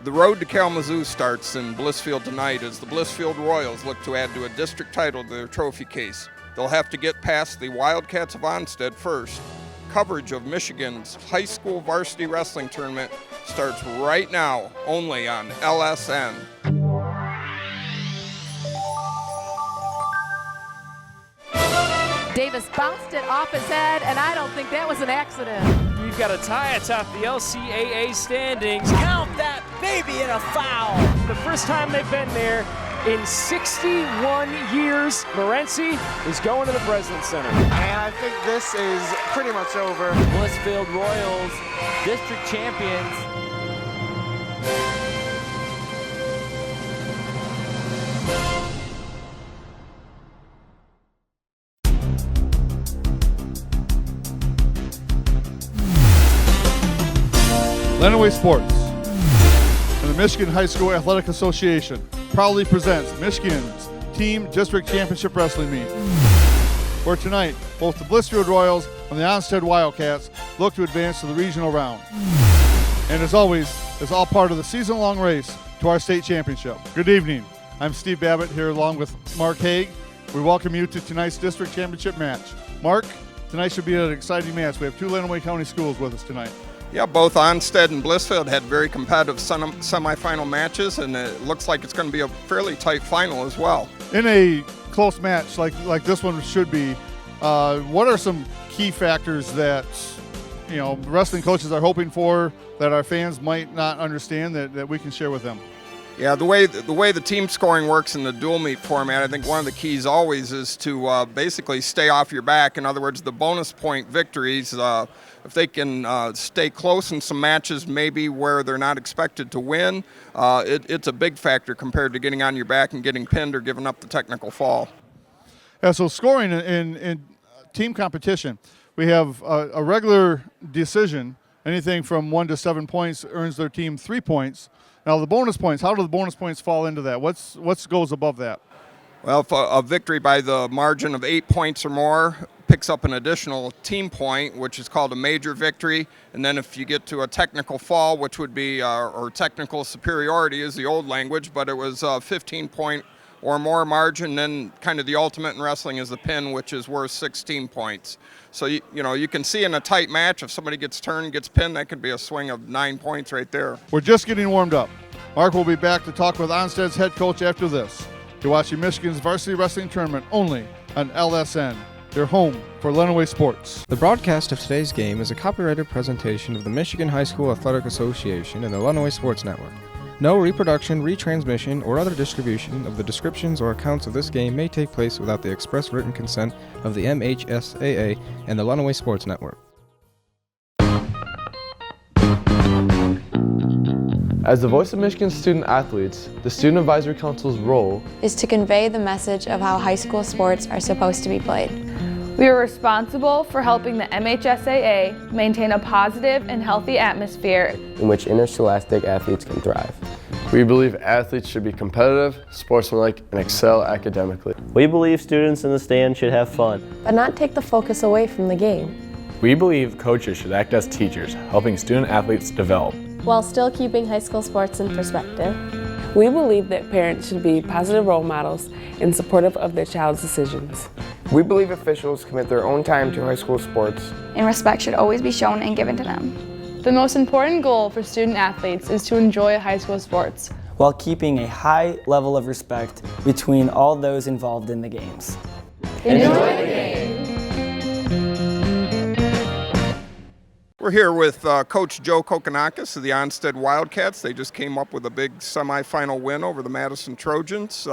The road to Kalamazoo starts in Blissfield tonight as the Blissfield Royals look to add to a district title to their trophy case. They'll have to get past the Wildcats of Onsted first. Coverage of Michigan's high school varsity wrestling tournament starts right now, only on LSN. Davis bounced it off his head, and I don't think that was an accident. You've got a tie atop the LCAA standings. Count that baby in a foul. The first time they've been there in 61 years. Morency is going to the Breslin Center. And I think this is pretty much over. Blissfield Royals, district champions. Middleweight Sports and the Michigan High School Athletic Association proudly presents Michigan's Team District Championship Wrestling Meet, where tonight both the Blissfield Royals and the Onsted Wildcats look to advance to the regional round. And as always, it's all part of the season-long race to our state championship. Good evening. I'm Steve Babbitt here along with Mark Haig. We welcome you to tonight's district championship match. Mark, tonight should be an exciting match. We have two Lenawee County schools with us tonight. Yeah, both Onsted and Blissfield had very competitive semifinal matches, and it looks like it's going to be a fairly tight final as well. In a close match like this one should be, what are some key factors that wrestling coaches are hoping for that our fans might not understand that we can share with them? Yeah, the way the team scoring works in the dual meet format, I think one of the keys always is to basically stay off your back. In other words, the bonus point victories, if they can stay close in some matches maybe where they're not expected to win, it's a big factor compared to getting on your back and getting pinned or giving up the technical fall. Yeah, so scoring in team competition, we have a regular decision. Anything from 1 to 7 points earns their team 3 points. Now the bonus points, how do the bonus points fall into that? What goes above that? Well, if a victory by the margin of 8 points or more picks up an additional team point, which is called a major victory. And then if you get to a technical fall, which would be, or technical superiority is the old language, but it was a 15-point or more margin, then kind of the ultimate in wrestling is the pin, which is worth 16 points. So, you can see in a tight match, if somebody gets turned, gets pinned, that could be a swing of 9 points right there. We're just getting warmed up. Mark will be back to talk with Onsted's head coach after this. You're watching Michigan's Varsity Wrestling Tournament only on LSN, your home for Lenawee Sports. The broadcast of today's game is a copyrighted presentation of the Michigan High School Athletic Association and the Lenawee Sports Network. No reproduction, retransmission, or other distribution of the descriptions or accounts of this game may take place without the express written consent of the MHSAA and the Lenawee Sports Network. As the voice of Michigan student athletes, the Student Advisory Council's role is to convey the message of how high school sports are supposed to be played. We are responsible for helping the MHSAA maintain a positive and healthy atmosphere in which interscholastic athletes can thrive. We believe athletes should be competitive, sportsmanlike, and excel academically. We believe students in the stand should have fun, but not take the focus away from the game. We believe coaches should act as teachers, helping student athletes develop, while still keeping high school sports in perspective. We believe that parents should be positive role models and supportive of their child's decisions. We believe officials commit their own time to high school sports, and respect should always be shown and given to them. The most important goal for student athletes is to enjoy high school sports, while keeping a high level of respect between all those involved in the games. Enjoy the game! We're here with Coach Joe Kokonakis of the Onsted Wildcats. They just came up with a big semifinal win over the Madison Trojans.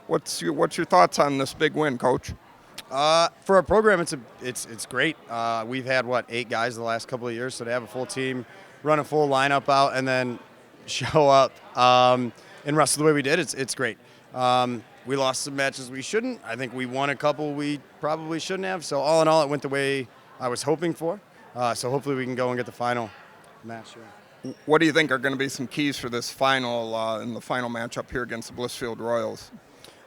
What's your thoughts on this big win, Coach? For our program, it's great. We've had 8 guys the last couple of years, so to have a full team, run a full lineup out, and then show up and wrestle the way we did, it's great. We lost some matches we shouldn't. I think we won a couple we probably shouldn't have. So all in all, it went the way I was hoping for. So hopefully we can go and get the final match. What do you think are going to be some keys for this final in the final matchup here against the Blissfield Royals?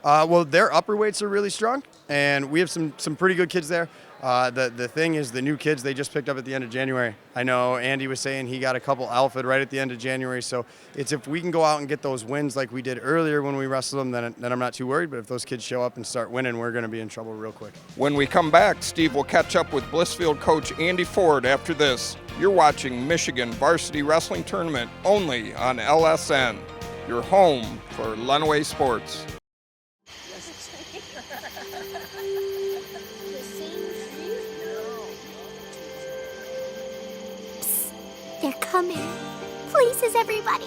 Well, their upper weights are really strong, and we have some pretty good kids there. The thing is the new kids they just picked up at the end of January. I know Andy was saying he got a couple alpha right at the end of January, so it's if we can go out and get those wins like we did earlier when we wrestled them, then I'm not too worried. But if those kids show up and start winning, we're going to be in trouble real quick. When we come back, Steve will catch up with Blissfield coach Andy Ford after this. You're watching Michigan Varsity Wrestling Tournament only on LSN, your home for Lenawee sports. They're coming. Places, everybody.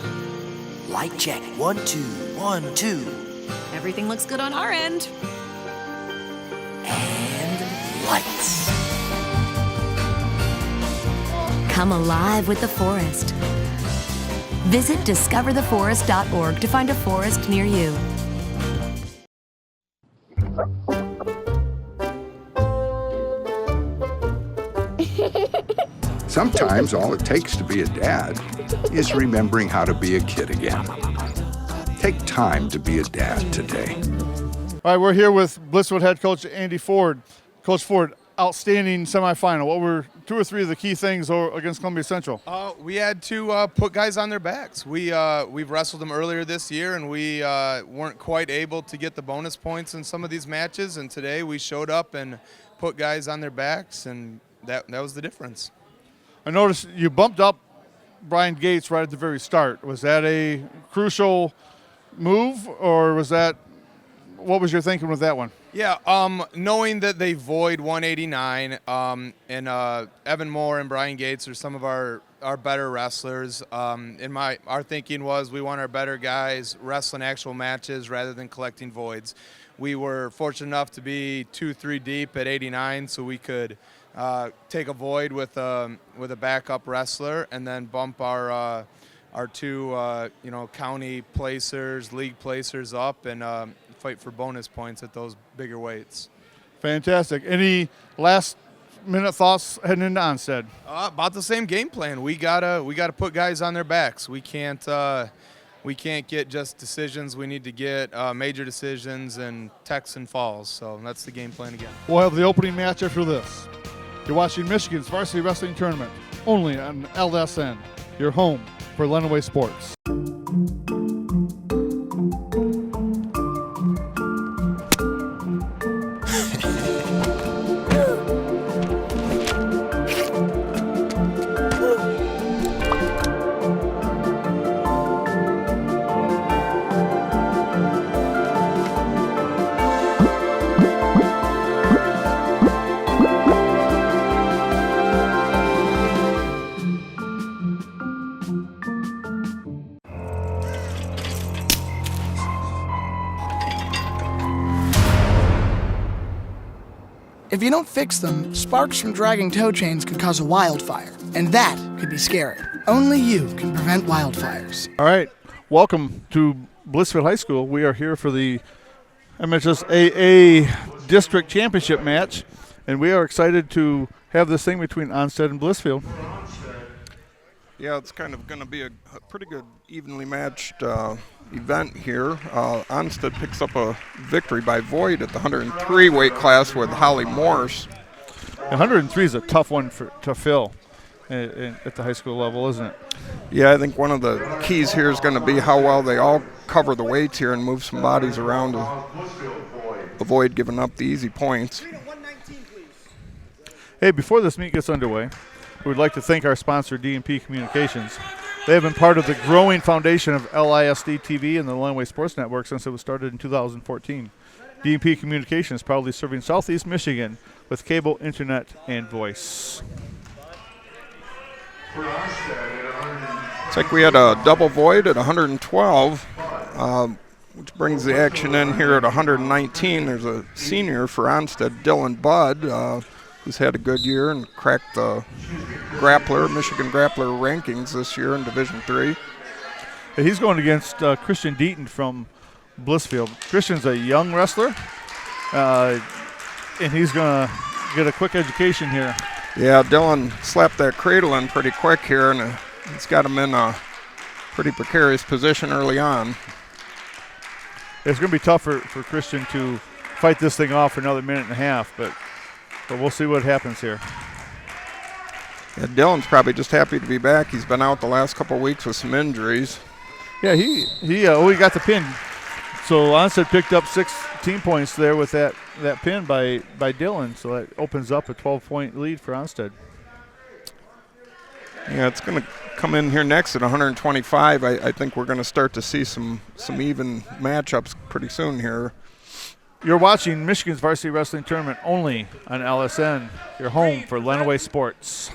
Light check. 1, 2, 1, 2. Everything looks good on our end. And lights. Come alive with the forest. Visit discovertheforest.org to find a forest near you. Sometimes all it takes to be a dad is remembering how to be a kid again. Take time to be a dad today. All right, we're here with Blissfield head coach Andy Ford. Coach Ford, outstanding semifinal. What were 2 or 3 of the key things against Columbia Central? We had to put guys on their backs. We've wrestled them earlier this year, and we weren't quite able to get the bonus points in some of these matches. And today we showed up and put guys on their backs, and that was the difference. I noticed you bumped up Brian Gates right at the very start. Was that a crucial move, or what was your thinking with that one? Yeah, knowing that they void 189, and Evan Moore and Brian Gates are some of our better wrestlers. Our thinking was we want our better guys wrestling actual matches rather than collecting voids. We were fortunate enough to be 2-3 deep at 89, so we could take a void with a backup wrestler, and then bump our 2 county placers, league placers up, and fight for bonus points at those bigger weights. Fantastic. Any last-minute thoughts heading into Onsted? About the same game plan. We gotta put guys on their backs. We can't get just decisions. We need to get major decisions and techs and falls. So that's the game plan again. We'll have the opening match after this. You're watching Michigan's Varsity Wrestling Tournament only on LSN, your home for Lenawee sports. If you don't fix them, sparks from dragging tow chains could cause a wildfire, and that could be scary. Only you can prevent wildfires. All right, welcome to Blissfield High School. We are here for the MHSAA District Championship match, and we are excited to have this thing between Onsted and Blissfield. Yeah, it's kind of going to be a pretty good evenly matched event here. Onsted picks up a victory by void at the 103 weight class with Holly Morse. 103 is a tough one to fill at the high school level, isn't it? Yeah, I think one of the keys here is going to be how well they all cover the weights here and move some bodies around to avoid giving up the easy points. Hey, before this meet gets underway, we would like to thank our sponsor, D&P Communications. They have been part of the growing foundation of LISD TV and the Lenawee Sports Network since it was started in 2014. D&P Communications proudly serving Southeast Michigan with cable, internet, and voice. It's like we had a double void at 112, which brings the action in here at 119. There's a senior for Onsted, Dylan Budd, who's had a good year and cracked the Michigan Grappler rankings this year in Division III. He's going against Christian Deaton from Blissfield. Christian's a young wrestler, and he's going to get a quick education here. Yeah, Dylan slapped that cradle in pretty quick here, and it's got him in a pretty precarious position early on. It's going to be tough for Christian to fight this thing off for another minute and a half, but we'll see what happens here. Yeah, Dylan's probably just happy to be back. He's been out the last couple of weeks with some injuries. Yeah, he got the pin. So Onsted picked up 6 team points there with that pin by Dylan. So that opens up a 12-point lead for Onsted. Yeah, it's going to come in here next at 125. I think we're going to start to see some even matchups pretty soon here. You're watching Michigan's Varsity Wrestling Tournament only on LSN, your home for Lenawee Sports.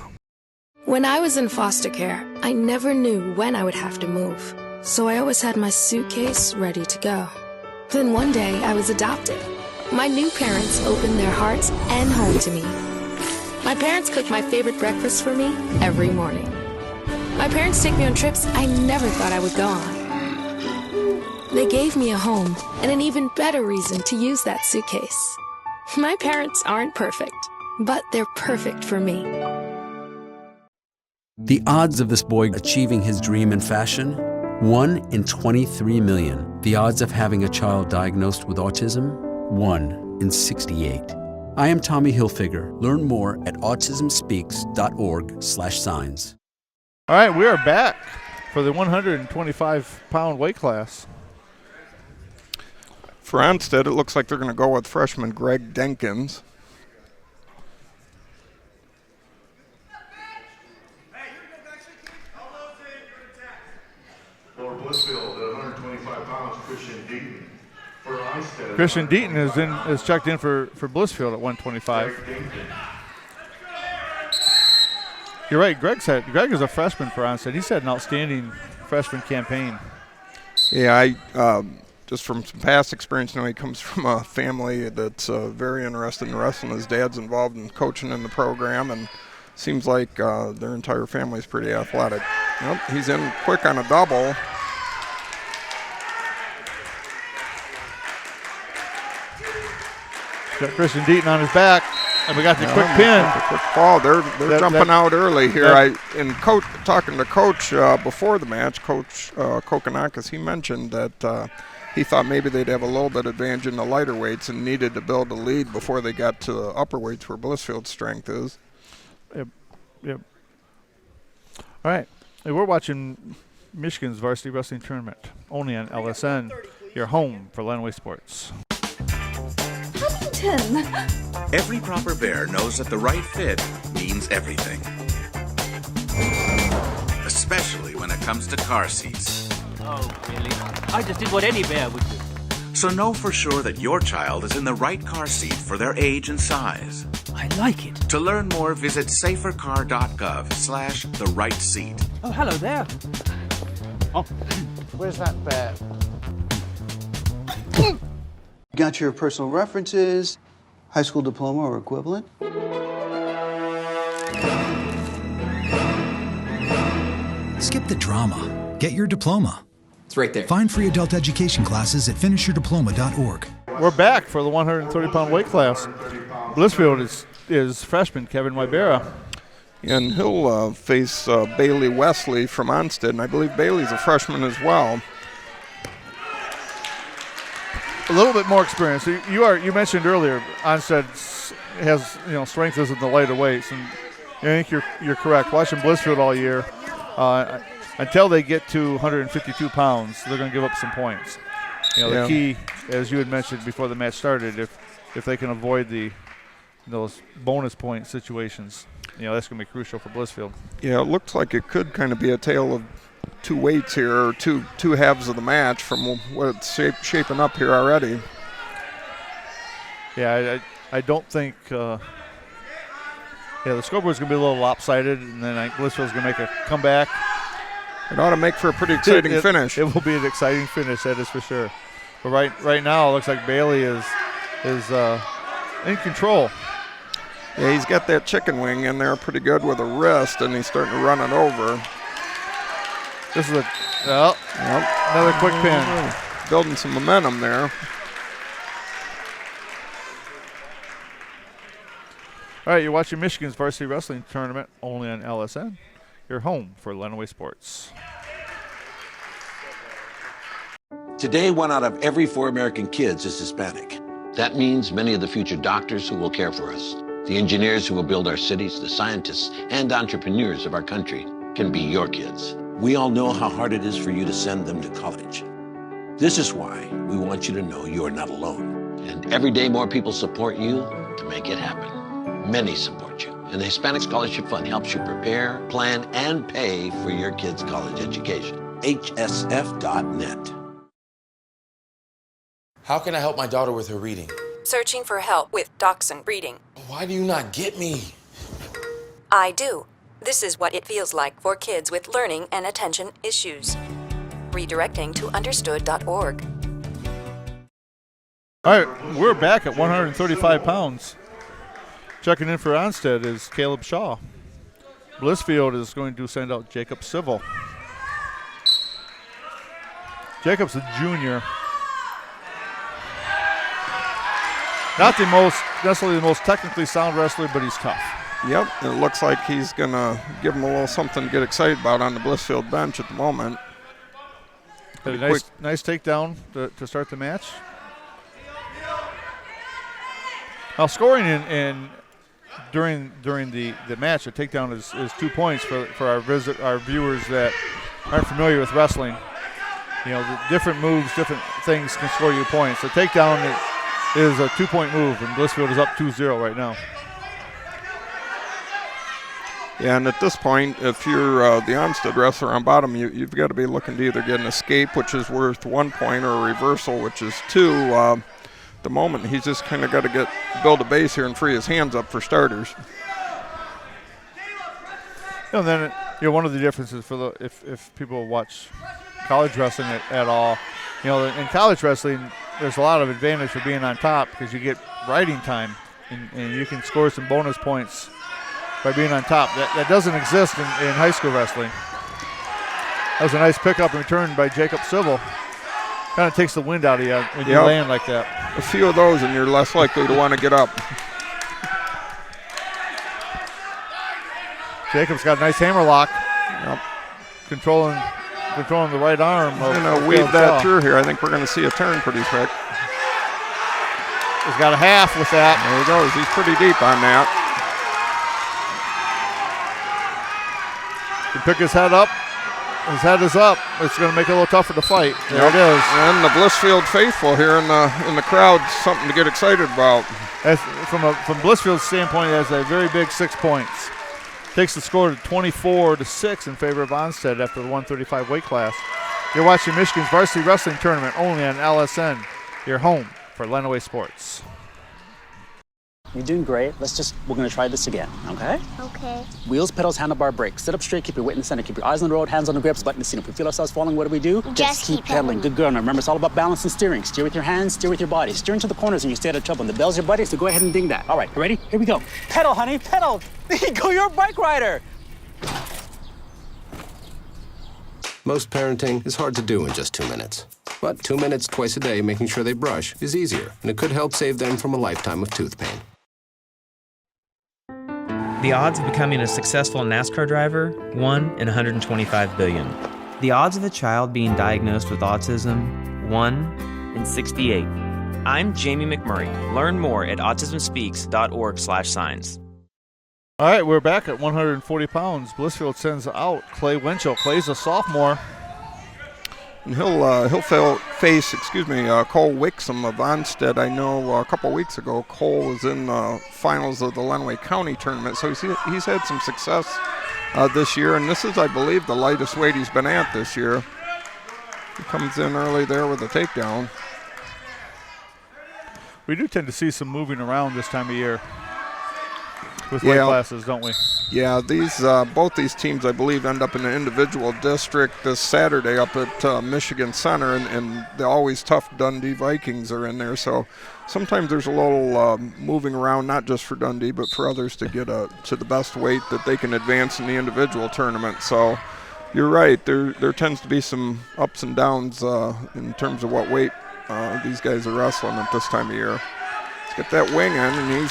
When I was in foster care, I never knew when I would have to move. So I always had my suitcase ready to go. Then one day I was adopted. My new parents opened their hearts and home to me. My parents cook my favorite breakfast for me every morning. My parents take me on trips I never thought I would go on. They gave me a home and an even better reason to use that suitcase. My parents aren't perfect, but they're perfect for me. The odds of this boy achieving his dream in fashion? 1 in 23 million. The odds of having a child diagnosed with autism? 1 in 68. I am Tommy Hilfiger. Learn more at autismspeaks.org/signs. All right, we are back for the 125-pound weight class. For Onsted, it looks like they're going to go with freshman Greg Denkins. For Blissfield at 125 pounds, Christian Deaton. For Onsted, Christian Deaton is checked in for Blissfield at 125. You're right, Greg is a freshman for Onsted. He's had an outstanding freshman campaign. Yeah, I just from some past experience know he comes from a family that's very interested in wrestling. His dad's involved in coaching in the program, and seems like their entire family is pretty athletic. Yep, he's in quick on a double. Got Christian Deaton on his back, and we got the quick pin. The quick fall. They're jumping out early here. Talking to Coach before the match, Coach Kokonakis, he mentioned that he thought maybe they'd have a little bit advantage in the lighter weights and needed to build a lead before they got to the upper weights where Blissfield's strength is. Yep. All right. Hey, we're watching Michigan's Varsity Wrestling Tournament only on LSN, your home for Lenawee Sports. Every proper bear knows that the right fit means everything. Especially when it comes to car seats. Oh, really? I just did what any bear would do. So know for sure that your child is in the right car seat for their age and size. I like it. To learn more, visit safercar.gov/the right seat. Oh, hello there. Oh, where's that bear? You got your personal references, high school diploma or equivalent? Skip the drama. Get your diploma. It's right there. Find free adult education classes at finishyourdiploma.org. We're back for the 130-pound weight class. Blissfield is freshman Kevin Wybera. And he'll face Bailey Wesley from Onsted, and I believe Bailey's a freshman as well. A little bit more experience. You mentioned earlier, Onsted has strength is in the lighter weights, and I think you're correct. Watching Blissfield all year, until they get to 152 pounds, they're going to give up some points. The key, as you had mentioned before the match started, if they can avoid those bonus point situations, that's going to be crucial for Blissfield. Yeah, it looks like it could kind of be a tale of two weights here, or two halves of the match from what it's shaping up here already. Yeah, I don't think the scoreboard's going to be a little lopsided, and then I think Blissfield's going to make a comeback. It ought to make for a pretty exciting finish. It will be an exciting finish, that is for sure. But right now, it looks like Bailey is in control. Yeah, he's got that chicken wing in there pretty good with a wrist, and he's starting to run it over. This is another quick pin. Building some momentum there. All right, you're watching Michigan's Varsity Wrestling Tournament only on LSN. Your home for Lenawee Sports. Today, 1 out of every 4 American kids is Hispanic. That means many of the future doctors who will care for us, the engineers who will build our cities, the scientists and entrepreneurs of our country can be your kids. We all know how hard it is for you to send them to college. This is why we want you to know you are not alone. And every day more people support you to make it happen. Many support you. And the Hispanic Scholarship Fund helps you prepare, plan, and pay for your kids' college education. HSF.net. How can I help my daughter with her reading? Searching for help with Dachshund breeding. Why do you not get me? I do. This is what it feels like for kids with learning and attention issues. Redirecting to understood.org. All right, we're back at 135 pounds. Checking in for Onsted is Caleb Shaw. Blissfield is going to send out Jacob Civil. Jacob's a junior. Not necessarily the most technically sound wrestler, but he's tough. Yep, it looks like he's going to give him a little something to get excited about on the Blissfield bench at the moment. Had a nice takedown to start the match. Now scoring during the match, a takedown is 2 points for our viewers that aren't familiar with wrestling. You know, the different moves, different things can score you points. The takedown is a 2-point move, and Blissfield is up 2-0 right now. Yeah, and at this point, if you're the Onsted wrestler on bottom, you've got to be looking to either get an escape, which is worth 1 point, or a reversal, which is 2. The moment he's just kind of got to build a base here and free his hands up for starters. And then one of the differences for if people watch college wrestling at all, in college wrestling there's a lot of advantage for being on top because you get riding time and you can score some bonus points by being on top. That doesn't exist in high school wrestling. That was a nice pickup and return by Jacob Civil. Kind of takes the wind out of you when you land like that. A few of those and you're less likely to want to get up. Jacob's got a nice hammer lock. Yep. Controlling the right arm. He's going to weave that through here. I think we're going to see a turn pretty quick. He's got a half with that. There he goes. He's pretty deep on that. He pick his head up. His head is up. It's going to make it a little tougher to fight. There it is. And the Blissfield faithful here in the crowd, something to get excited about. From Blissfield's standpoint, it has a very big 6 points. Takes the score to 24-6 in favor of Onsted after the 135 weight class. You're watching Michigan's Varsity Wrestling Tournament only on LSN, your home for Lenawee Sports. You're doing great. We're going to try this again, okay? Okay. Wheels, pedals, handlebar, brakes. Sit up straight, keep your weight in the center, keep your eyes on the road, hands on the grips, button the seat. If we feel ourselves falling, what do? Just keep pedaling. Good girl. Now remember, it's all about balance and steering. Steer with your hands, steer with your body. Steer into the corners and you stay out of trouble. And the bell's your buddy, so go ahead and ding that. All right, you ready? Here we go. Pedal, honey, pedal. There you go, you're a bike rider. Most parenting is hard to do in just 2 minutes. But 2 minutes twice a day making sure they brush is easier, and it could help save them from a lifetime of tooth pain. The odds of becoming a successful NASCAR driver, 1 in 125 billion. The odds of a child being diagnosed with autism, 1 in 68. I'm Jamie McMurray. Learn more at autismspeaks.org/signs. All right, we're back at 140 pounds. Blissfield sends out Clay Winchell. Clay's a sophomore. And he'll face Cole Wixom of Onsted. I know a couple weeks ago Cole was in the finals of the Lenawee County tournament, so he's had some success this year, and this is, I believe, the lightest weight he's been at this year. He comes in early there with a takedown. We do tend to see some moving around this time of year with weight classes, don't we? Yeah, both these teams, I believe, end up in an individual district this Saturday up at Michigan Center, and the always tough Dundee Vikings are in there. So sometimes there's a little moving around, not just for Dundee, but for others to get to the best weight that they can advance in the individual tournament. So you're right, there tends to be some ups and downs in terms of what weight these guys are wrestling at this time of year. Let's get that wing in, and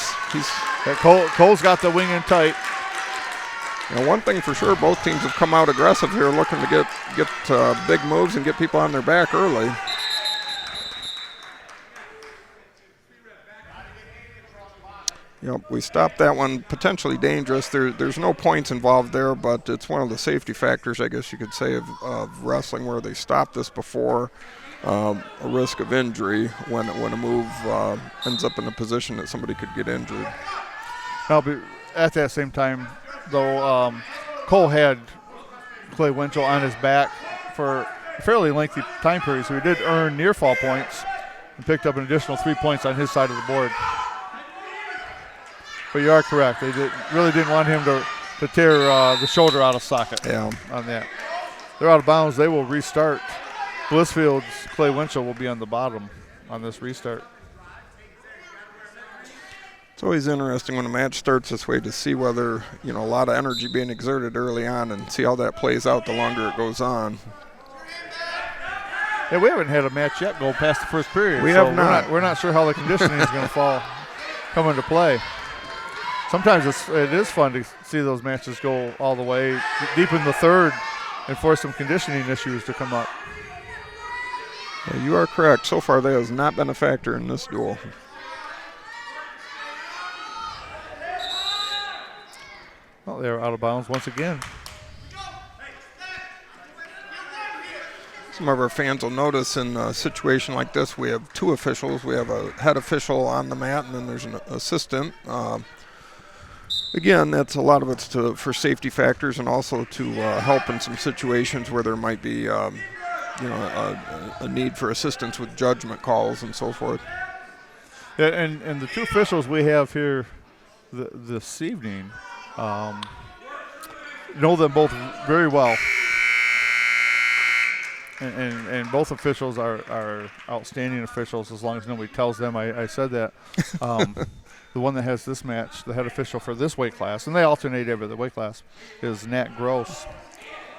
Cole's got the wing in tight. One thing for sure, both teams have come out aggressive here, looking to get big moves and get people on their back early. Yep, we stopped that one. Potentially dangerous. There's no points involved there, but it's one of the safety factors, I guess you could say, of wrestling, where they stopped this before a risk of injury when a move ends up in a position that somebody could get injured. Now, at that same time, though, Cole had Clay Winchell on his back for a fairly lengthy time period, so he did earn near fall points and picked up an additional 3 points on his side of the board. But you are correct. They really didn't want him to tear the shoulder out of socket on that. They're out of bounds. They will restart. Blissfield's Clay Winchell will be on the bottom on this restart. It's always interesting when a match starts this way to see whether, a lot of energy being exerted early on and see how that plays out the longer it goes on. Yeah, we haven't had a match yet go past the first period. We have not. We're not sure how the conditioning is going to come into play. Sometimes it is fun to see those matches go all the way deep in the third and force some conditioning issues to come up. Yeah, you are correct. So far, that has not been a factor in this duel. Well, they're out of bounds once again. Some of our fans will notice in a situation like this, we have two officials. We have a head official on the mat, and then there's an assistant. Again, that's a lot of it's for safety factors and also to help in some situations where there might be, a need for assistance with judgment calls and so forth. Yeah, and the two officials we have here this evening know them both very well. And both officials are outstanding officials as long as nobody tells them I said that. The one that has this match, the head official for this weight class, and they alternate every other weight class, is Nat Gross.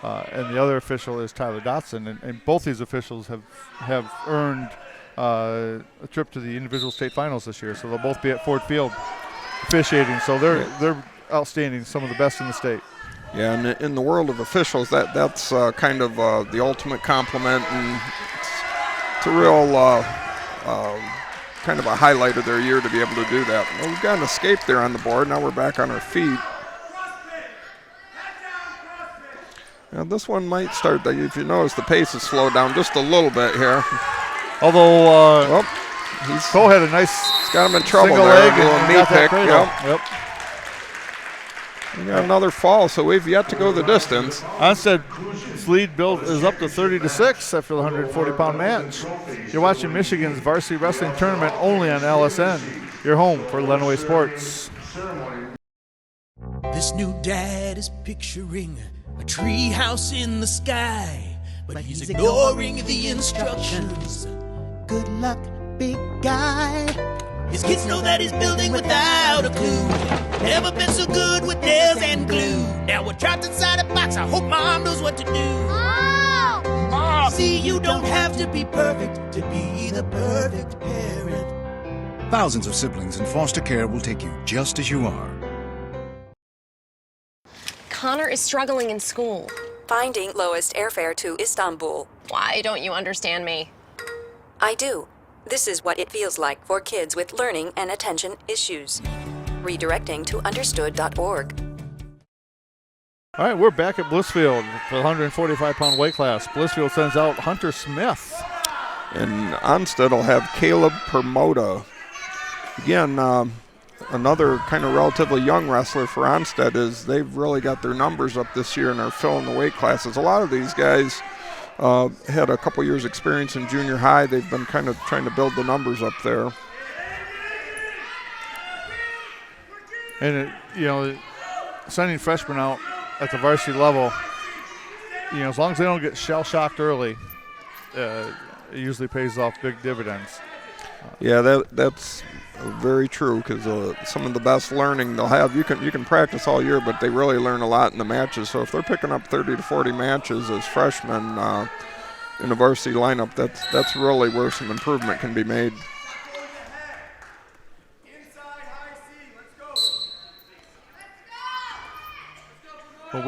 And the other official is Tyler Dotson. And both these officials have earned a trip to the individual state finals this year. So they'll both be at Ford Field officiating. So they're outstanding, some of the best in the state. Yeah, and in the world of officials, that's kind of the ultimate compliment, and it's a real kind of a highlight of their year to be able to do that. Well, we've got an escape there on the board. Now we're back on our feet. Now this one might start, if you notice, the pace has slowed down just a little bit here. Although Cole had a nice he's got him in trouble single there. leg and knee got that pick. cradle. Yep. We got another fall, so we've yet to go the distance. Onsted's lead is up to 30-6 after the 140-pound match. You're watching Michigan's varsity wrestling tournament only on LSN. Your home for Lenawee Sports. This new dad is picturing a tree house in the sky, but he's ignoring the instructions. Good luck, big guy. His kids know that he's building without a clue. Never been so good with nails and glue. Now we're trapped inside a box. I hope mom knows what to do. Mom! See, you don't have to be perfect to be the perfect parent. Thousands of siblings in foster care will take you just as you are. Connor is struggling in school. Finding lowest airfare to Istanbul. Why don't you understand me? I do. This is what it feels like for kids with learning and attention issues. Redirecting to understood.org. All right, we're back at Blissfield for the 145-pound weight class. Blissfield sends out Hunter Smith. And Onsted will have Caleb Promoto. Again, another kind of relatively young wrestler for Onsted is they've really got their numbers up this year and are filling the weight classes. A lot of these guys had a couple years experience in junior high. They've been kind of trying to build the numbers up there. And, sending freshmen out at the varsity level, as long as they don't get shell-shocked early, it usually pays off big dividends. Yeah, that's very true, because some of the best learning they'll have, you can practice all year, but they really learn a lot in the matches. So if they're picking up 30 to 40 matches as freshmen in a varsity lineup, that's really where some improvement can be made. But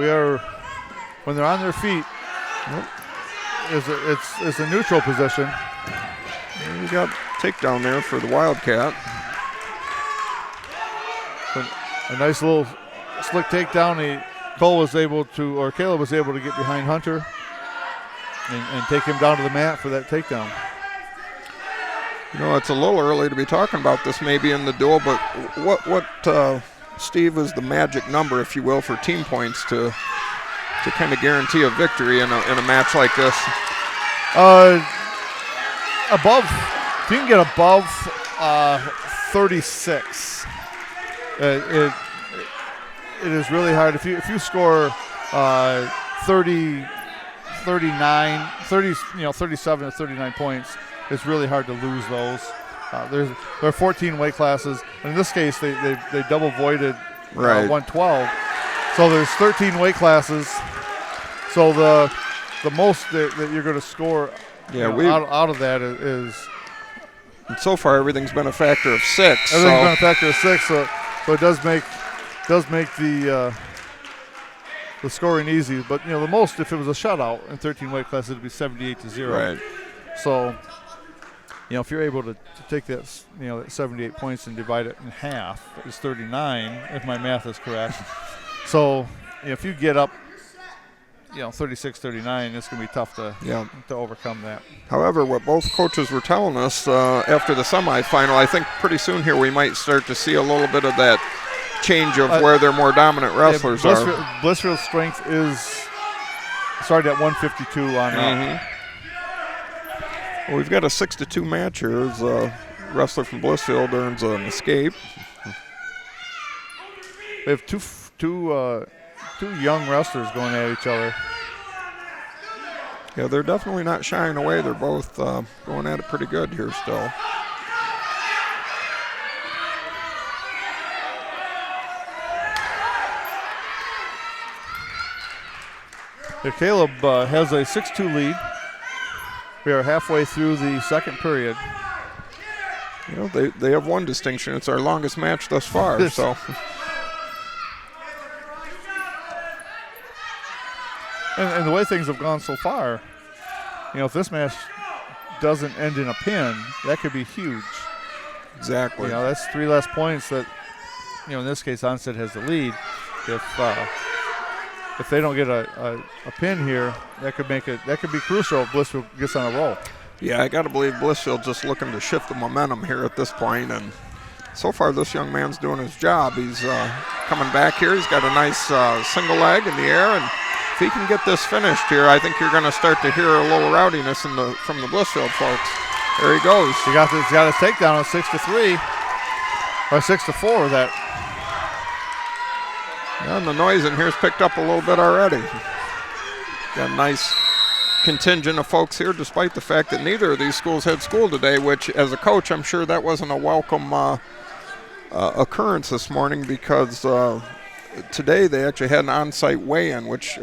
when they're on their feet, it's a neutral position. We got takedown there for the Wildcat. a nice little slick takedown. Caleb was able to get behind Hunter and take him down to the mat for that takedown. It's a little early to be talking about this maybe in the duel, but what Steve, is the magic number, if you will, for team points to kind of guarantee a victory in a match like this? If you can get above 36, it is really hard. If you score 30, 39, 30, 37 or 39 points, it's really hard to lose those. There are 14 weight classes. In this case, they double voided 112. So there's 13 weight classes. So the most that you're going to score out of that is. And so far, everything's been a factor of 6. Everything's been a factor of 6. So it does make the scoring easy. But the most, if it was a shutout in 13 weight classes, it'd be 78-0. Right. So if you're able to take that that 78 points and divide it in half, it's 39, if my math is correct. So if you get up 36, 39, it's going to be tough to overcome that. However, what both coaches were telling us after the semifinal, I think pretty soon here we might start to see a little bit of that change of where their more dominant wrestlers are. Blissfield's strength is started at 152 on up. Well, we've got a 6-2 match here as a wrestler from Blissfield earns an escape. We have two young wrestlers going at each other. Yeah, they're definitely not shying away. They're both going at it pretty good here still. Caleb has a 6-2 lead. We are halfway through the second period. They have one distinction. It's our longest match thus far. So. And the way things have gone so far, if this match doesn't end in a pin, that could be huge. Exactly. That's 3 less points that, in this case, Onsted has the lead. If they don't get a pin here, that could be crucial if Blissfield gets on a roll. Yeah, I got to believe Blissfield just looking to shift the momentum here at this point, and so far this young man's doing his job. He's coming back here. He's got a nice single leg in the air, and if he can get this finished here, I think you're going to start to hear a little rowdiness from the Blissfield folks. There he goes. He got his takedown on 6-3 or 6-4. That. Yeah, and the noise in here's picked up a little bit already. Got a nice contingent of folks here, despite the fact that neither of these schools had school today, which, as a coach, I'm sure that wasn't a welcome occurrence this morning, because today they actually had an on-site weigh-in, which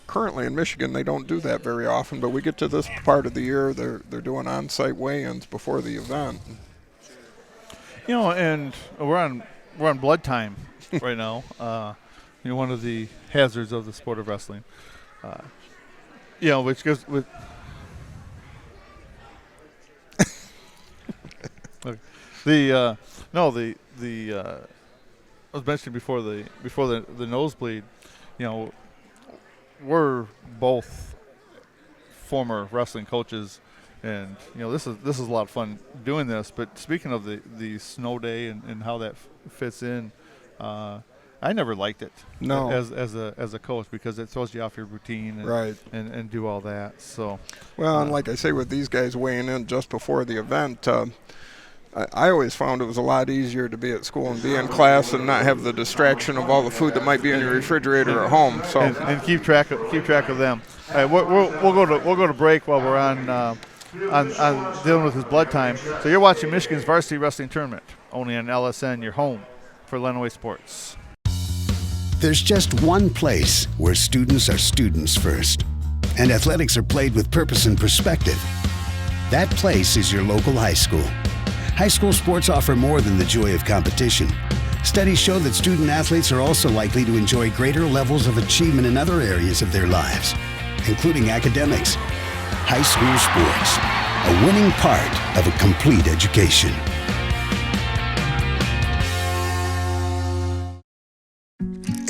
currently in Michigan they don't do that very often, but we get to this part of the year, they're doing on-site weigh-ins before the event. And we're on blood time right now. One of the hazards of the sport of wrestling. Which goes with I was mentioning before the nosebleed. We're both former wrestling coaches, and this is a lot of fun doing this. But speaking of the snow day and how that fits in, I never liked it. No. As a coach, because it throws you off your routine and do all that. So. Well, and like I say, with these guys weighing in just before the event, I always found it was a lot easier to be at school and be in class and not have the distraction of all the food that might be in your refrigerator at home. So and keep track of them. All right, we'll go to break while we're on dealing with his blood time. So you're watching Michigan's Varsity Wrestling Tournament, only on LSN, your home for Lenawee Sports. There's just one place where students are students first, and athletics are played with purpose and perspective. That place is your local high school. High school sports offer more than the joy of competition. Studies show that student athletes are also likely to enjoy greater levels of achievement in other areas of their lives, including academics. High school sports, a winning part of a complete education.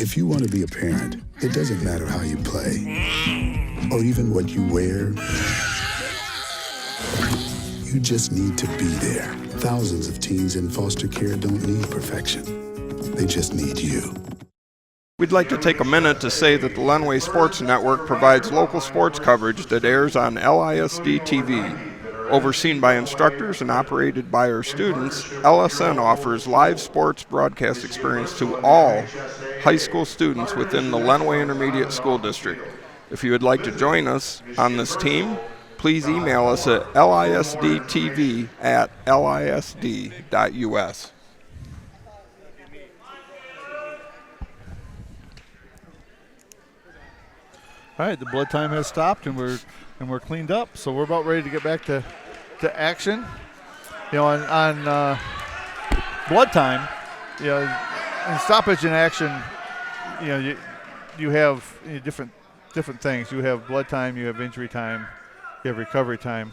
If you want to be a parent, it doesn't matter how you play or even what you wear. You just need to be there. Thousands of teens in foster care don't need perfection. They just need you. We'd like to take a minute to say that the Lenway Sports Network provides local sports coverage that airs on LISD TV. Overseen by instructors and operated by our students, LSN offers live sports broadcast experience to all high school students within the Lenway Intermediate School District. If you would like to join us on this team, please email us at lisdtv@lisd.us. All right, the blood time has stopped, and we're cleaned up, so we're about ready to get back to action. You know, on blood time, you know, in stoppage in action, you know, you have different things. You have blood time, you have injury time, you have recovery time,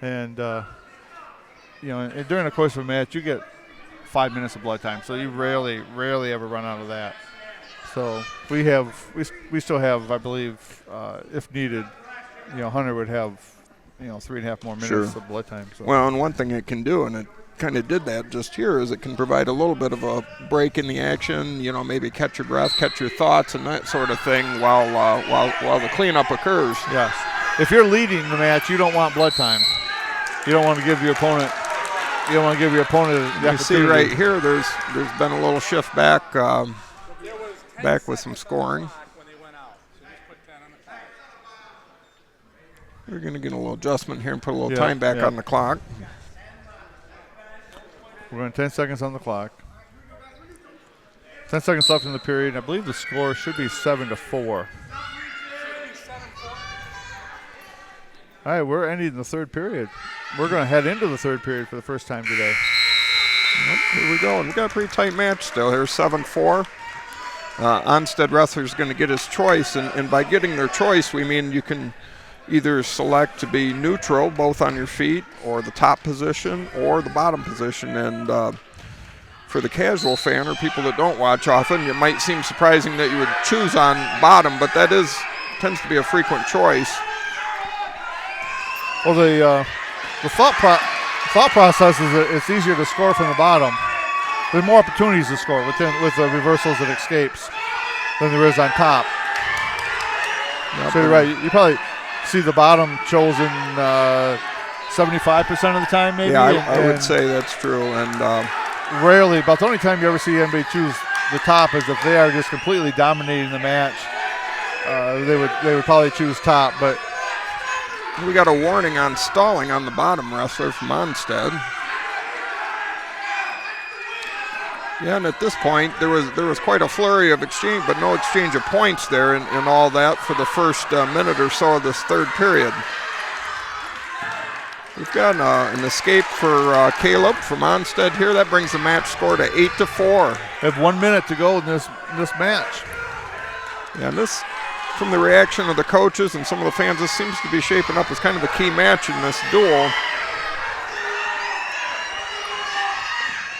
and you know, and during the course of a match, you get 5 minutes of blood time, so you rarely ever run out of that. So we still have, I believe, if needed, you know, Hunter would have, you know, 3.5 more minutes of blood time. So. Well, and one thing it can do, and it kind of did that just here, is it can provide a little bit of a break in the action. You know, maybe catch your breath, catch your thoughts, and that sort of thing while the cleanup occurs. Yes. If you're leading the match, you don't want blood time. You don't want to give your opponent. You don't want to give your opponent. You see right here, there's been a little shift back. Back with some scoring. We're going to get a little adjustment here and put a little time back on the clock. We're on 10 seconds on the clock. 10 seconds left in the period. I believe the score should be 7-4. All right, we're ending the third period. We're going to head into the third period for the first time today. Yep, here we go. We've got a pretty tight match still. Here's 7-4. Onsted wrestler's going to get his choice, and by getting their choice, we mean you can either select to be neutral, both on your feet, or the top position, or the bottom position. And for the casual fan or people that don't watch often, it might seem surprising that you would choose on bottom, but that tends to be a frequent choice. Well, the thought process is that it's easier to score from the bottom. There's more opportunities to score with the reversals and escapes than there is on top. Yep. So you're right. You probably see the bottom chosen 75% of the time, maybe. Yeah, I would say that's true. And rarely, about the only time you ever see anybody choose the top is if they are just completely dominating the match. They would probably choose top. But we got a warning on stalling on the bottom wrestler from Onsted. Yeah, and at this point, there was quite a flurry of exchange, but no exchange of points there and all that for the first minute or so of this third period. We've got an escape for Caleb from Onsted here. That brings the match score to 8-4. We have 1 minute to go in this match. Yeah, and this, from the reaction of the coaches and some of the fans, this seems to be shaping up as kind of the key match in this duel.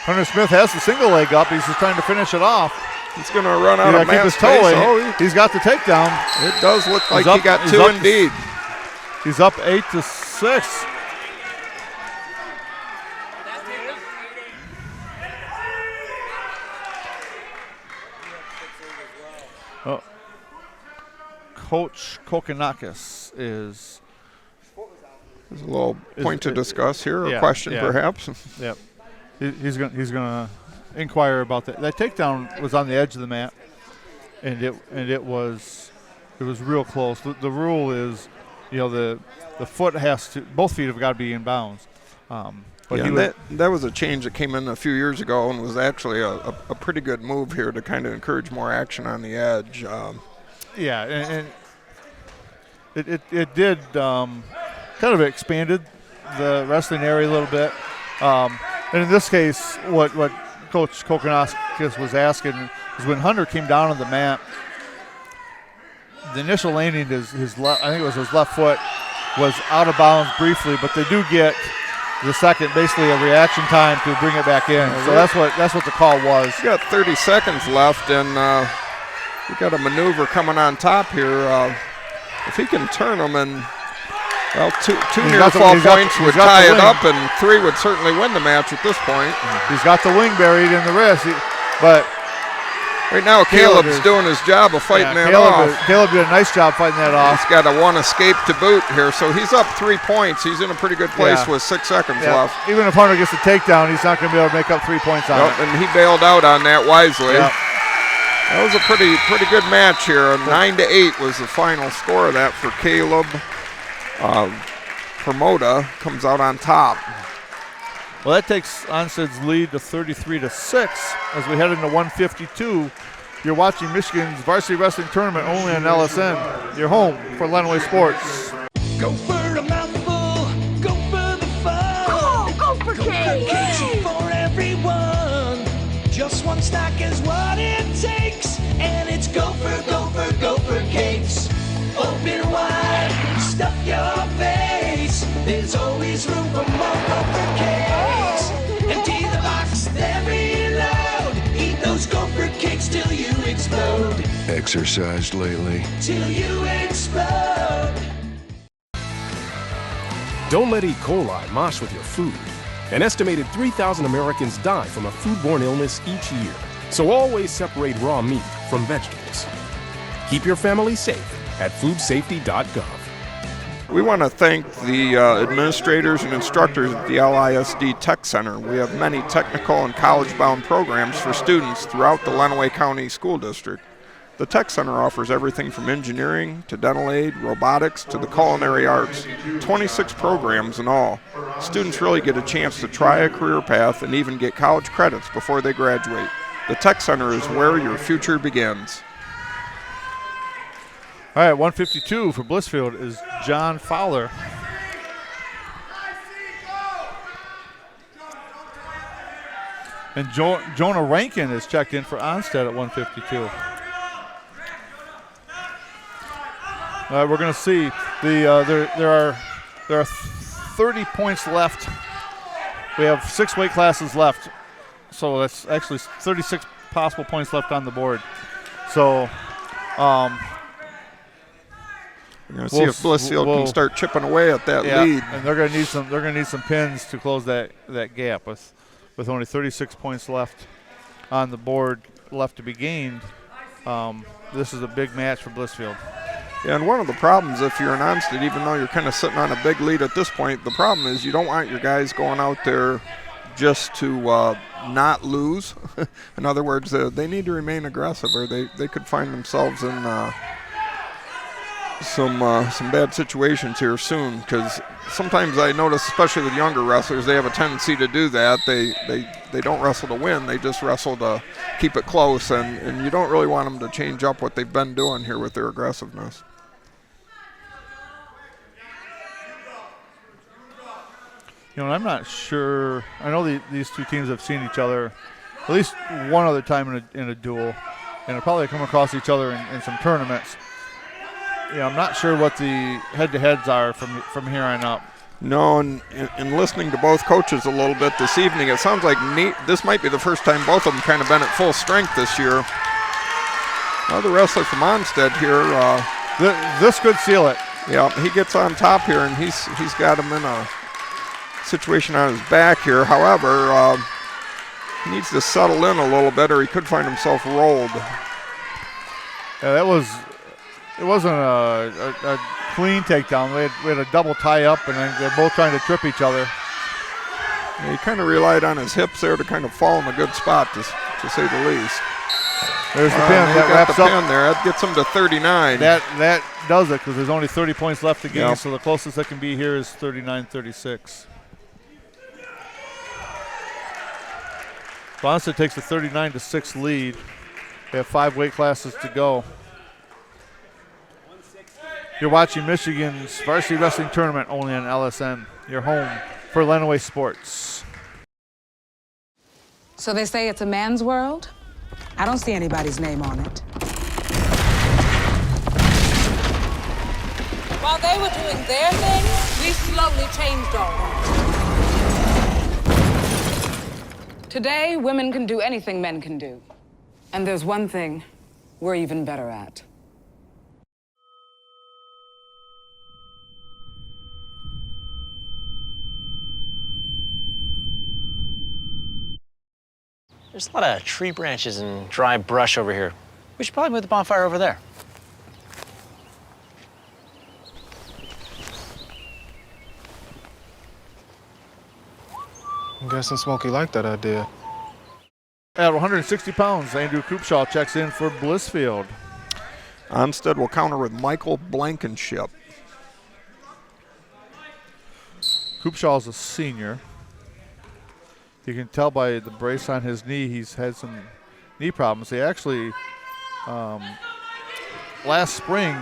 Hunter Smith has the single leg up. He's just trying to finish it off. He's going to run out of mat space. Oh, he's got the takedown. It does look like he got two indeed. He's up 8-6. Oh. Coach Kokonakis is. There's a little point to discuss here, or question perhaps. Yep. He's going to inquire about that. That takedown was on the edge of the mat, and it was real close. The rule is, you know, the foot has to, both feet have got to be in bounds. But that was a change that came in a few years ago and was actually a pretty good move here to kind of encourage more action on the edge. And it did kind of expanded the wrestling area a little bit. And in this case, what Coach Kokonakis was asking is when Hunter came down on the mat, the initial landing, his left, I think it was his left foot, was out of bounds briefly, but they do get the second, basically a reaction time to bring it back in. So that's what the call was. You got 30 seconds left, and We got a maneuver coming on top here. If he can turn them, and well, two near fall points would tie it up, and 3 would certainly win the match at this point. He's got the wing buried in the wrist, but right now Caleb's doing his job of fighting that off. Caleb did a nice job fighting that off. He's got a 1 escape to boot here, so he's up 3 points. He's in a pretty good place with 6 seconds left. Even if Hunter gets the takedown, he's not going to be able to make up 3 points on it. And he bailed out on that wisely. That was a pretty good match here. 9-8 was the final score of that for Caleb. Promoto comes out on top. Well, that takes Onsted's lead to 33-6 as we head into 152. You're watching Michigan's Varsity Wrestling Tournament only on LSN. Your home for Lenawee Sports. Go for a mouthful, go for the fun. Oh, go for cake! Cakes for everyone. Just one stack is what it takes, and it's go for cakes. Open wide, stuff your face. There's always room for more Gopher cakes. Empty the box, then reload. Eat those Gopher cakes till you explode. Exercised lately? Till you explode. Don't let E. coli mosh with your food. An estimated 3,000 Americans die from a foodborne illness each year. So always separate raw meat from vegetables. Keep your family safe at foodsafety.gov. We want to thank the administrators and instructors at the LISD Tech Center. We have many technical and college-bound programs for students throughout the Lenawee County School District. The Tech Center offers everything from engineering to dental aid, robotics to the culinary arts. 26 programs in all. Students really get a chance to try a career path and even get college credits before they graduate. The Tech Center is where your future begins. All right, 152 for Blissfield is John Fowler. And Jonah Rankin is checked in for Onsted at 152. We're going to see there are 30 points left. We have 6 weight classes left, so that's actually 36 possible points left on the board. So. We're going to see if Blissfield can start chipping away at that lead. And they're going to need some pins to close that gap with only 36 points left on the board left to be gained. This is a big match for Blissfield. Yeah, and one of the problems if you're in Onsted, even though you're kind of sitting on a big lead at this point, the problem is you don't want your guys going out there just to not lose. In other words, they need to remain aggressive, or they could find themselves in some bad situations here soon, because sometimes I notice, especially with younger wrestlers, they have a tendency to do that. They don't wrestle to win, they just wrestle to keep it close, and you don't really want them to change up what they've been doing here with their aggressiveness. You know, I'm not sure. I know these two teams have seen each other at least one other time in a duel, and they'll probably come across each other in some tournaments. You know, I'm not sure what the head-to-heads are from here on up. No, and listening to both coaches a little bit this evening, it sounds like this might be the first time both of them kind of been at full strength this year. Another wrestler from Onsted here. This could seal it. Yeah, he gets on top here, and he's got him in a situation on his back here. However, he needs to settle in a little bit, or he could find himself rolled. Yeah, it wasn't a clean takedown. We had a double tie up, and then they're both trying to trip each other. Yeah, he kind of relied on his hips there to kind of fall in a good spot, to say the least. There's the pin. That wraps the up. Pin there. That gets him to 39. That does it, because there's only 30 points left to gain, so the closest that can be here is 39-36. Onsted takes a 39-6 lead. They have 5 weight classes to go. You're watching Michigan's Varsity Wrestling Tournament only on LSN, your home for Lenawee Sports. So they say it's a man's world? I don't see anybody's name on it. While they were doing their thing, we slowly changed our world. Today, women can do anything men can do. And there's one thing we're even better at. There's a lot of tree branches and dry brush over here. We should probably move the bonfire over there. I'm guessing Smokey liked that idea. At 160 pounds, Andrew Coopshaw checks in for Blissfield. Onsted will counter with Michael Blankenship. Coopshaw's a senior. You can tell by the brace on his knee, he's had some knee problems. He actually, last spring,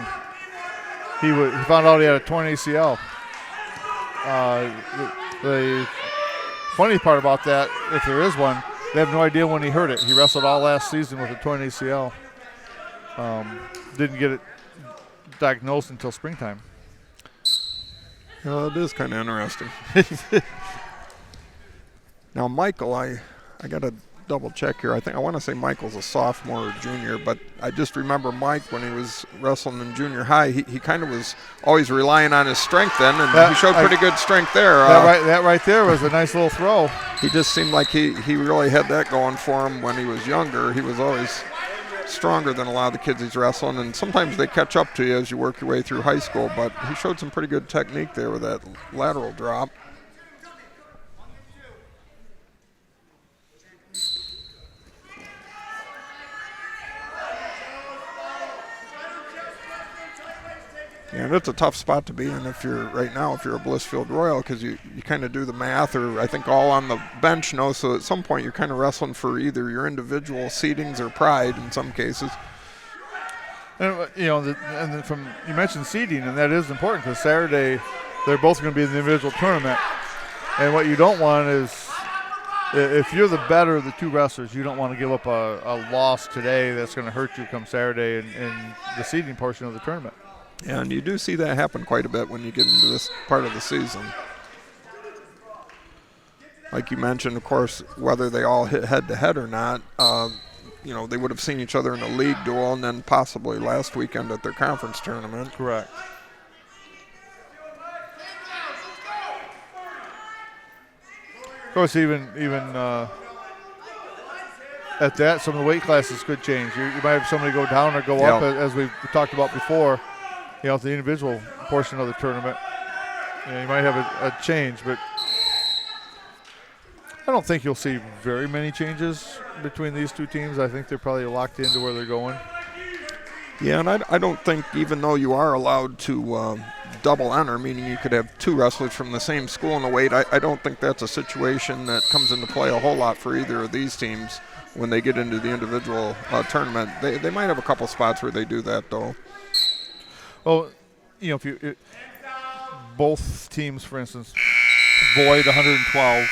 he found out he had a torn ACL. The funny part about that, if there is one, they have no idea when he hurt it. He wrestled all last season with a torn ACL. Didn't get it diagnosed until springtime. It is kind of interesting. Now, Michael, I got to double check here. I want to say Michael's a sophomore or junior, but I just remember Mike when he was wrestling in junior high, he kind of was always relying on his strength then, and he showed pretty good strength there. That right there was a nice little throw. He just seemed like he really had that going for him when he was younger. He was always stronger than a lot of the kids he's wrestling, and sometimes they catch up to you as you work your way through high school, but he showed some pretty good technique there with that lateral drop. Yeah, and it's a tough spot to be in if you're a Blissfield Royal, because you kind of do the math, or I think all on the bench know, so at some point you're kind of wrestling for either your individual seedings or pride in some cases. And you mentioned seeding, and that is important because Saturday they're both going to be in the individual tournament. And what you don't want is, if you're the better of the two wrestlers, you don't want to give up a loss today that's going to hurt you come Saturday in the seeding portion of the tournament. Yeah, and you do see that happen quite a bit when you get into this part of the season. Like you mentioned, of course, whether they all hit head-to-head or not, they would have seen each other in a league duel and then possibly last weekend at their conference tournament. Correct. Of course, even at that, some of the weight classes could change. You might have somebody go down or go up, as we've talked about before. The individual portion of the tournament, you might have a change, but I don't think you'll see very many changes between these two teams. I think they're probably locked into where they're going. Yeah, and I don't think, even though you are allowed to double enter, meaning you could have two wrestlers from the same school in the weight, I don't think that's a situation that comes into play a whole lot for either of these teams when they get into the individual tournament. They might have a couple spots where they do that, though. Well, if both teams, for instance, void 112,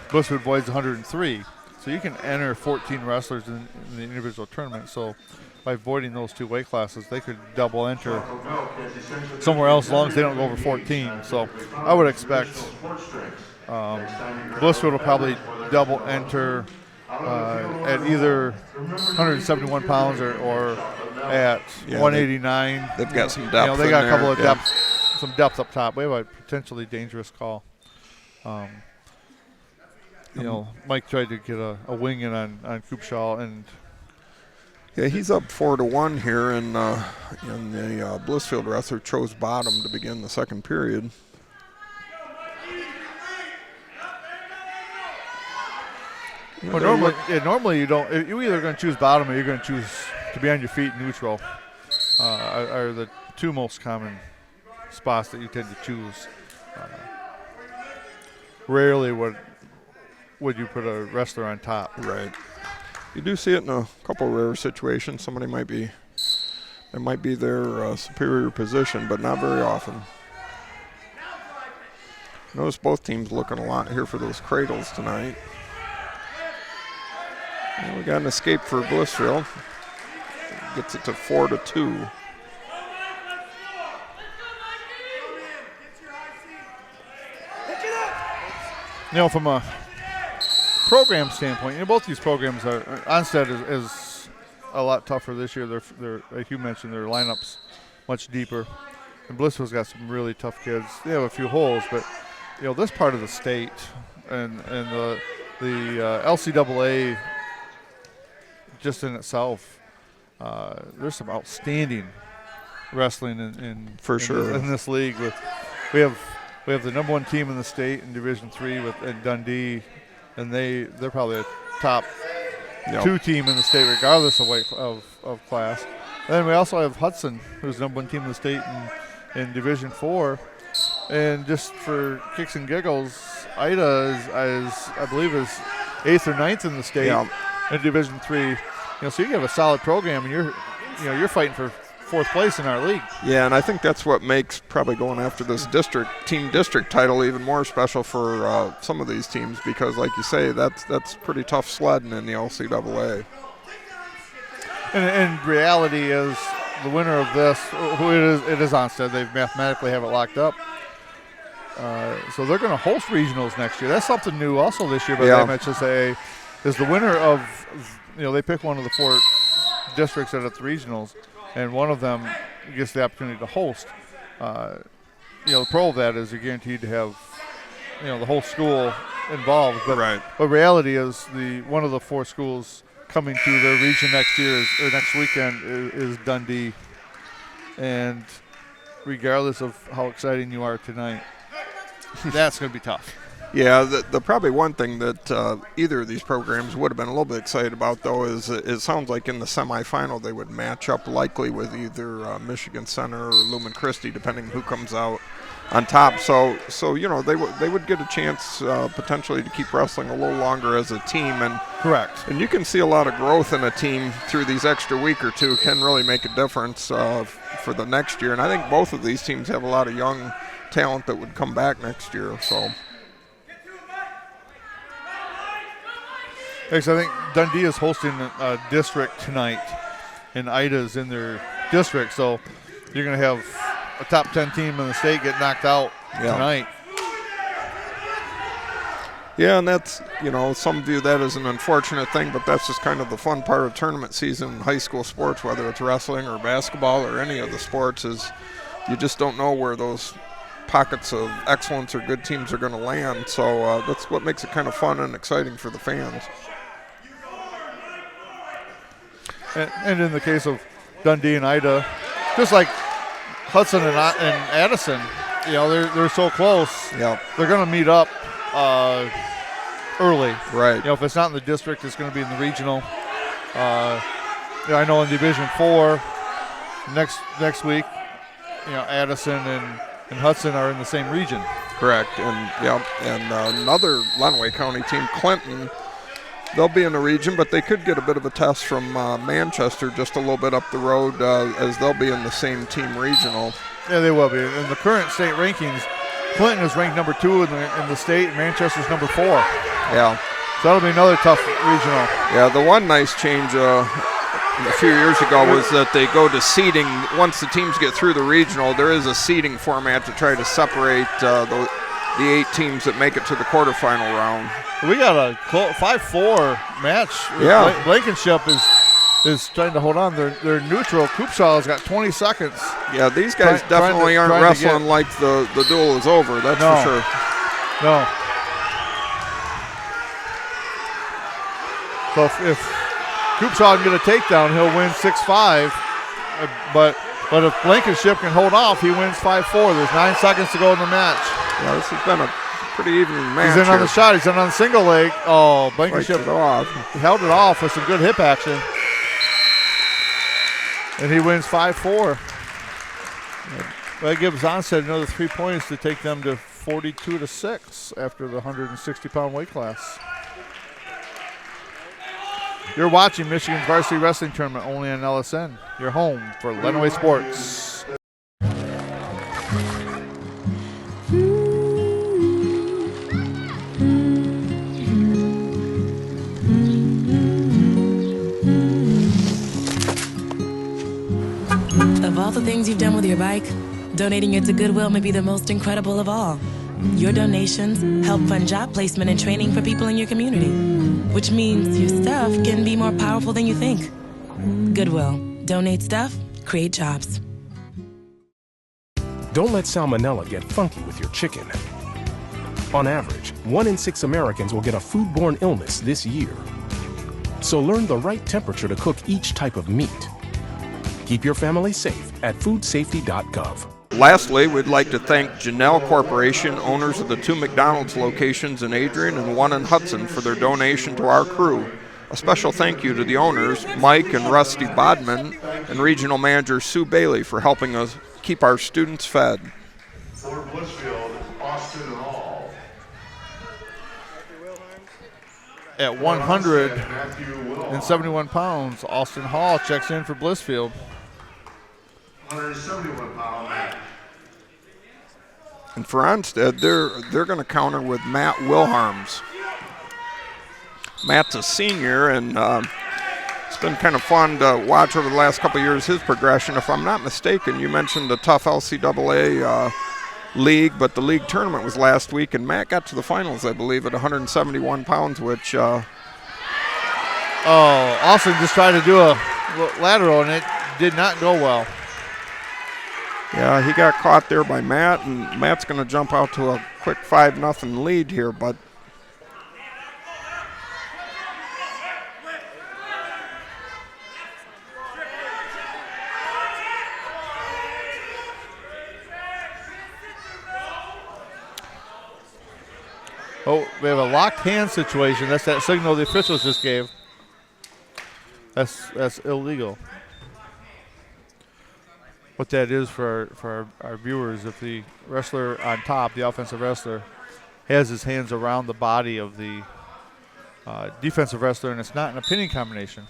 Blissfield voids 103. So you can enter 14 wrestlers in the individual tournament. So by voiding those two weight classes, they could double enter somewhere else as long as they don't go over 14. So I would expect Blissfield will probably double enter at either 171 pounds or at 189. They've got some depth. They got a couple of some depth up top. We have a potentially dangerous call. Mike tried to get a wing in on Coopshaw, and he's up 4-1 here, and the Blissfield wrestler chose bottom to begin the second period. Normally you don't. You're either going to choose bottom or you're going to choose to be on your feet neutral. Are the two most common spots that you tend to choose. Rarely would you put a wrestler on top. Right. You do see it in a couple rare situations. Somebody might be their superior position, but not very often. Notice both teams looking a lot here for those cradles tonight. And we got an escape for Blissfield. Gets it to 4-2. From a program standpoint, both these programs are, Onsted is a lot tougher this year. They're like you mentioned, their lineups much deeper. And Blissfield's got some really tough kids. They have a few holes, but this part of the state and the LCAA just in itself, there's some outstanding wrestling in this league. We have the number one team in the state in Division III in Dundee, and they're probably a top two team in the state regardless of weight of class. And then we also have Hudson, who's the number one team in the state in Division IV. And just for kicks and giggles, Ida is I believe is 8th or 9th in the state in Division III. So you have a solid program, and you're fighting for 4th place in our league. Yeah, and I think that's what makes probably going after this team district title even more special for some of these teams, because, like you say, that's pretty tough sledding in the LCAA. And reality is the winner of this, who it is Onsted. They mathematically have it locked up. So they're going to host regionals next year. That's something new also this year by the MHSAA. Is the winner of, they pick one of the 4 districts that are at the regionals, and one of them gets the opportunity to host. The pro of that is you're guaranteed to have, the whole school involved. But reality is one of the 4 schools coming to their region next weekend is Dundee. And regardless of how exciting you are tonight, that's going to be tough. Yeah, the probably one thing that either of these programs would have been a little bit excited about, though, is it sounds like in the semifinal they would match up likely with either Michigan Center or Lumen Christi, depending who comes out on top. So they would get a chance potentially to keep wrestling a little longer as a team. And correct. And you can see a lot of growth in a team through these extra week or two. Can really make a difference for the next year. And I think both of these teams have a lot of young talent that would come back next year. So. I think Dundee is hosting a district tonight, and Ida's in their district. So you're going to have a top 10 team in the state get knocked out tonight. Yeah, and that's, some view that as an unfortunate thing, but that's just kind of the fun part of tournament season in high school sports, whether it's wrestling or basketball or any of the sports, is you just don't know where those pockets of excellence or good teams are going to land. So that's what makes it kind of fun and exciting for the fans. And in the case of Dundee and Ida, just like Hudson and Addison, they're so close. Yeah, they're going to meet up early. Right. If it's not in the district, it's going to be in the regional. I know in Division IV next week, Addison and Hudson are in the same region. Correct. And another Lenawee County team, Clinton. They'll be in the region, but they could get a bit of a test from Manchester just a little bit up the road, as they'll be in the same team regional. Yeah, they will be. In the current state rankings, Clinton is ranked number 2 in the state, and Manchester's number 4. Yeah. So that'll be another tough regional. Yeah, the one nice change a few years ago was that they go to seeding. Once the teams get through the regional, there is a seeding format to try to separate the 8 teams that make it to the quarterfinal round. We got a 5-4 match. Yeah. Blankenship is trying to hold on. They're neutral. Coopshaw's got 20 seconds. Yeah, these guys definitely aren't wrestling like the duel is over. That's for sure. No. So if Coopshaw can get a takedown, he'll win 6-5. But if Blankenship can hold off, he wins 5-4. There's 9 seconds to go in the match. Yeah, this has been a pretty even match. He's in on the shot. He's in on the single leg. Oh, Blankenship he held it off with some good hip action. And he wins 5-4. That gives Onsted another 3 points to take them to 42-6 after the 160-pound weight class. You're watching Michigan's Varsity Wrestling Tournament only on LSN. Your home for Lenawee Sports. Of all the things you've done with your bike, donating it to Goodwill may be the most incredible of all. Your donations help fund job placement and training for people in your community, which means your stuff can be more powerful than you think. Goodwill. Donate stuff, create jobs. Don't let salmonella get funky with your chicken. On average, 1 in 6 Americans will get a foodborne illness this year. So learn the right temperature to cook each type of meat. Keep your family safe at foodsafety.gov. Lastly, we'd like to thank Janelle Corporation, owners of the 2 McDonald's locations in Adrian and 1 in Hudson, for their donation to our crew. A special thank you to the owners, Mike and Rusty Bodman, and Regional Manager Sue Bailey for helping us keep our students fed. For Blissfield, Onsted and all. At 171 pounds, Austin Hall checks in for Blissfield. 171-pound match. And for Onsted, they're going to counter with Matt Wilharms. Matt's a senior, and it's been kind of fun to watch over the last couple of years his progression. If I'm not mistaken, you mentioned the tough LCAA league, but the league tournament was last week, and Matt got to the finals, I believe, at 171 pounds, which... Austin just tried to do a lateral, and it did not go well. Yeah, he got caught there by Matt, and Matt's going to jump out to a quick 5-0 lead here, but... Oh, we have a locked hand situation. That's that signal the officials just gave. That's illegal. What that is for our viewers, if the wrestler on top, the offensive wrestler, has his hands around the body of the defensive wrestler, and it's not in a pinning combination,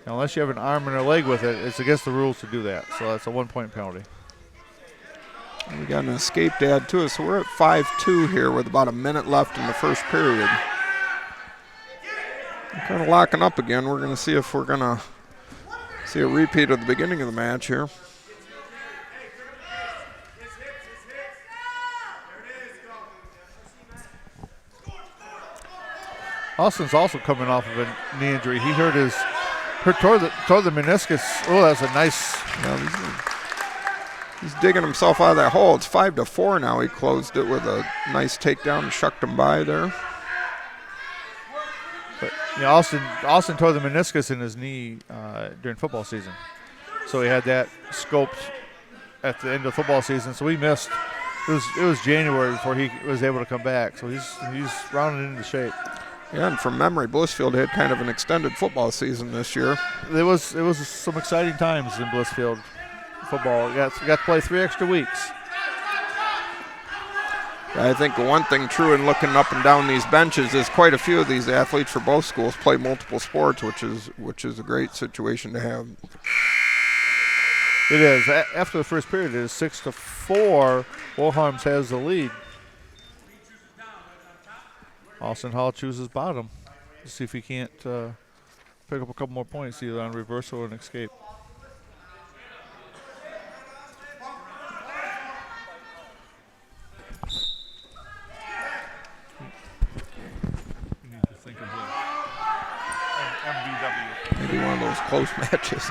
unless you have an arm and a leg with it, it's against the rules to do that. So that's a 1-point penalty. We got an escape to add to it, so we're at 5-2 here with about a minute left in the first period. We're kind of locking up again. We're going to see if we're going to see a repeat of the beginning of the match here. Austin's also coming off of a knee injury. He tore the meniscus. Oh, that's a nice. He's digging himself out of that hole. It's 5-4 now. He closed it with a nice takedown and shucked him by there. But Austin tore the meniscus in his knee during football season, so he had that scoped at the end of football season. So we missed. It was January before he was able to come back. So he's rounded into shape. Yeah, and from memory, Blissfield had kind of an extended football season this year. It was some exciting times in Blissfield football. We got to play 3 extra weeks. I think the one thing true in looking up and down these benches is quite a few of these athletes for both schools play multiple sports, which is a great situation to have. It is. After the first period, it is 6-4. Wilharms has the lead. Austin Hall chooses bottom. Let's see if he can't pick up a couple more points, either on reversal or an escape. You need to think of MBW. Maybe one of those close matches.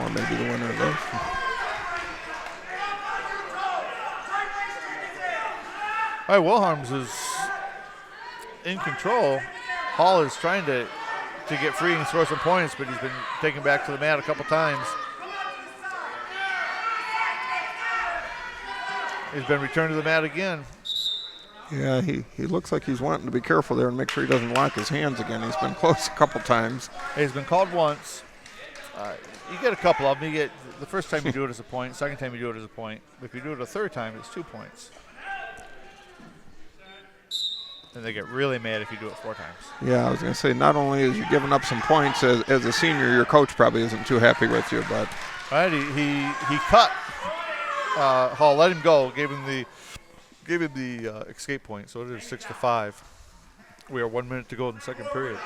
Or maybe the winner of those. All right, Wilharms is in control. Hall is trying to get free and score some points, but he's been taken back to the mat a couple times. He's been returned to the mat again. Yeah, he looks like he's wanting to be careful there and make sure he doesn't lock his hands again. He's been close a couple times. He's been called once. You get a couple of them. You get the first time you do it as a point, second time you do it as a point. If you do it a third time, it's 2 points. And they get really mad if you do it 4 times. Yeah, I was going to say, not only is you giving up some points as a senior, your coach probably isn't too happy with you, but. All right, he cut Hall, let him go, gave him the escape point, so it is 6-5. We are 1 minute to go in the second period.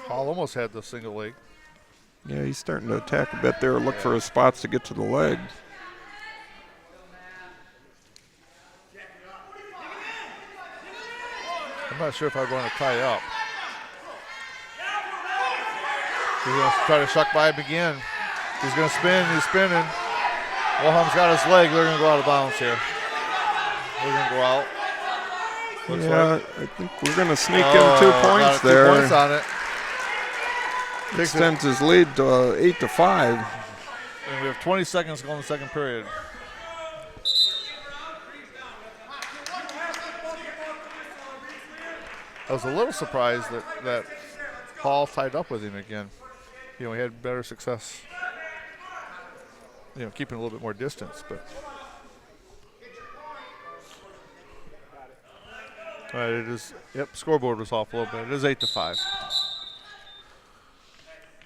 Hall almost had the single leg. Yeah, he's starting to attack a bit there, look for his spots to get to the leg. I'm not sure if I'd want to tie up. He's going to try to shuck by him again. He's going to spin. He's spinning. Wilhelm's got his leg. They're going to go out of bounds here. They're going to go out. Looks like. I think we're going to sneak in 2 points there. 2 points on it. Extends his lead to 8-5. And we have 20 seconds to go in the second period. I was a little surprised that Hall tied up with him again. He had better success, keeping a little bit more distance. But all right, it is. Yep, scoreboard was off a little bit. It is 8-5.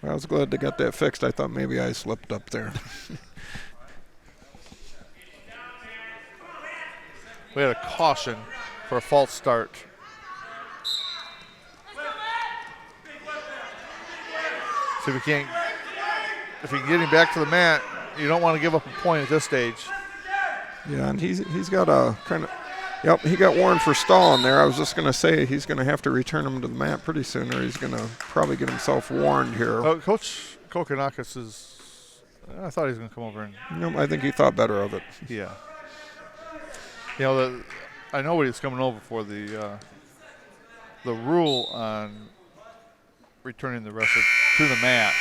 I was glad they got that fixed. I thought maybe I slipped up there. We had a caution for a false start. See if we can get him back to the mat. You don't want to give up a point at this stage. Yeah, and he's got a kind of. Yep, he got warned for stalling there. I was just going to say he's going to have to return him to the mat pretty soon, or he's going to probably get himself warned here. Coach Kokonakis is. I thought he was going to come over and. No, I think he thought better of it. Yeah. I know what he's coming over for. The rule on returning the wrestler to the mat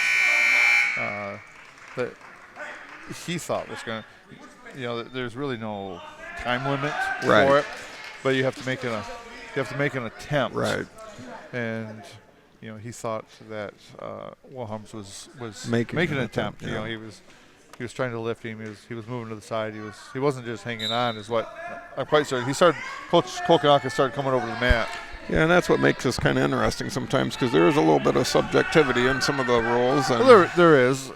that he thought was going to. There's really no time limit for it, but you have to make an attempt. Right. And he thought that Wilhelms was making an attempt. Yeah. He was trying to lift him. He was moving to the side. He wasn't just hanging on. Is what I'm quite certain. Coach Kokonakis started coming over to the mat. Yeah, and that's what makes this kind of interesting sometimes, because there is a little bit of subjectivity in some of the rules. And there is.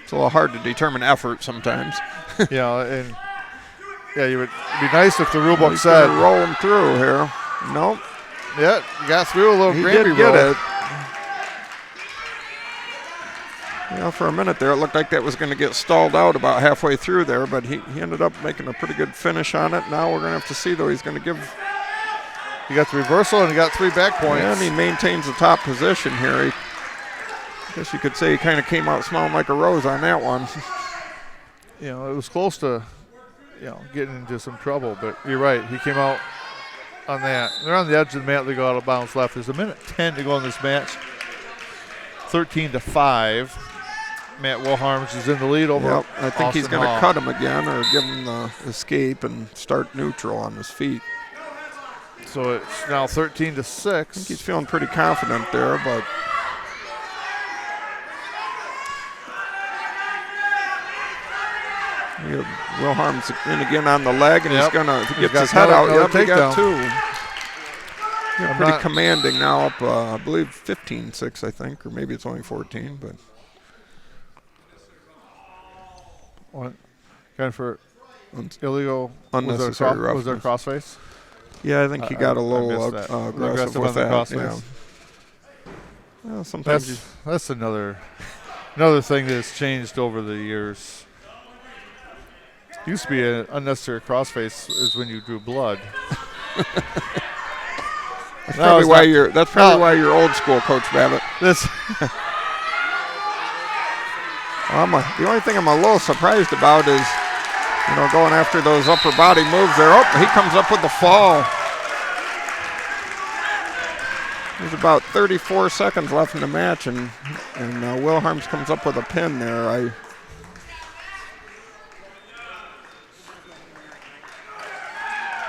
It's a little hard to determine effort sometimes. And it would be nice if the rule book said roll him through here. Nope. Yeah, you got through a little he gravy did get roll. it. For a minute there, it looked like that was going to get stalled out about halfway through there, but he ended up making a pretty good finish on it. Now we're going to have to see, though. He's going to give. He got the reversal and he got 3 back points. And he maintains the top position here. I guess you could say he kind of came out smelling like a rose on that one. It was close to, getting into some trouble, but you're right. He came out on that. They're on the edge of the mat. They go out of bounds left. There's 1:10 to go in this match. 13-5. Matt Wilhelms is in the lead over. Yep, I think Austin he's going to Hall. cut him again or give him the escape and start neutral on his feet. So it's now 13-6. I think he's feeling pretty confident there, but Wilhelms in again on the leg, and he's going to get his head out. Yep, he got 2. Pretty commanding now, up I believe 15-6, I think, or maybe it's only 14, but. What? Kind for illegal unnecessary roughness. Was there a crossface? Yeah, I think he got a little aggressive with that. Crossface. Yeah. Well, sometimes that's another thing that's changed over the years. Used to be an unnecessary crossface is when you drew blood. That's probably why you're old school, Coach Babbitt. The only thing I'm a little surprised about is, going after those upper body moves there. Oh, he comes up with the fall. There's about 34 seconds left in the match, and Wilhelms comes up with a pin there.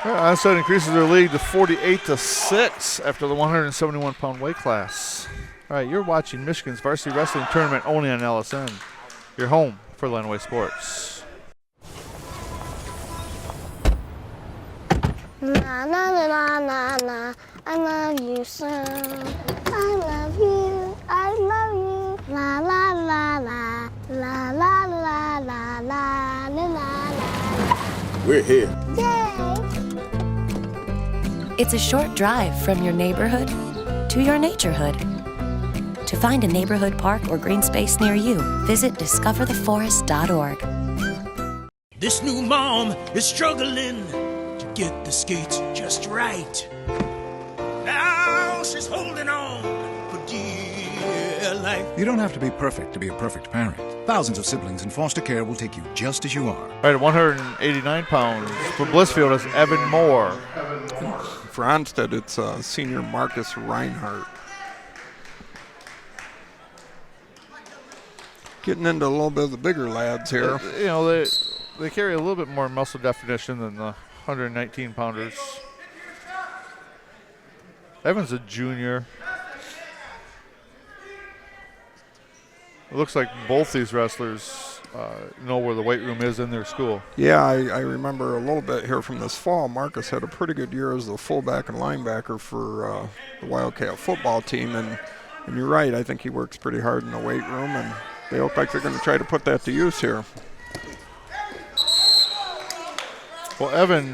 Onsted increases their lead to 48-6 after the 171-pound weight class. All right, you're watching Michigan's Varsity Wrestling Tournament only on LSN. Your home for Illinois sports. Na na na na na, I love you so. I love you, I love you. La la la la, la la la la la la la. We're here. Yay! It's a short drive from your neighborhood to your naturehood. To find a neighborhood park or green space near you, visit discovertheforest.org. This new mom is struggling to get the skates just right. Now she's holding on for dear life. You don't have to be perfect to be a perfect parent. Thousands of siblings in foster care will take you just as you are. All right, at 189 pounds for Blissfield is Evan Moore. For Onsted, it's senior Marcus Reinhardt. Getting into a little bit of the bigger lads here. You know, they carry a little bit more muscle definition than the 119 pounders. Evan's a junior. It looks like both these wrestlers know where the weight room is in their school. Yeah, I remember a little bit here from this fall. Marcus had a pretty good year as the fullback and linebacker for the Wildcat football team. And you're right, I think he works pretty hard in the weight room, and they look like they're going to try to put that to use here. Well, Evan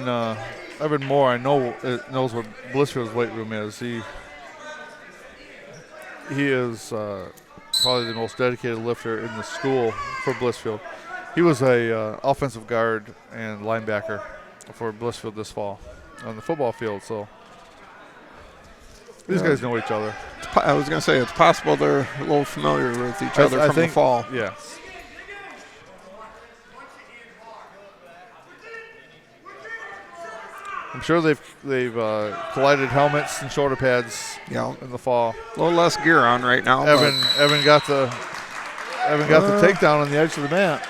Moore, I know knows what Blissfield's weight room is. He is probably the most dedicated lifter in the school for Blissfield. He was a offensive guard and linebacker for Blissfield this fall on the football field. So these guys know each other. I was going to say it's possible they're a little familiar with each other from the fall. Yeah. I'm sure they've collided helmets and shoulder pads in the fall. A little less gear on right now. Evan got the takedown on the edge of the mat.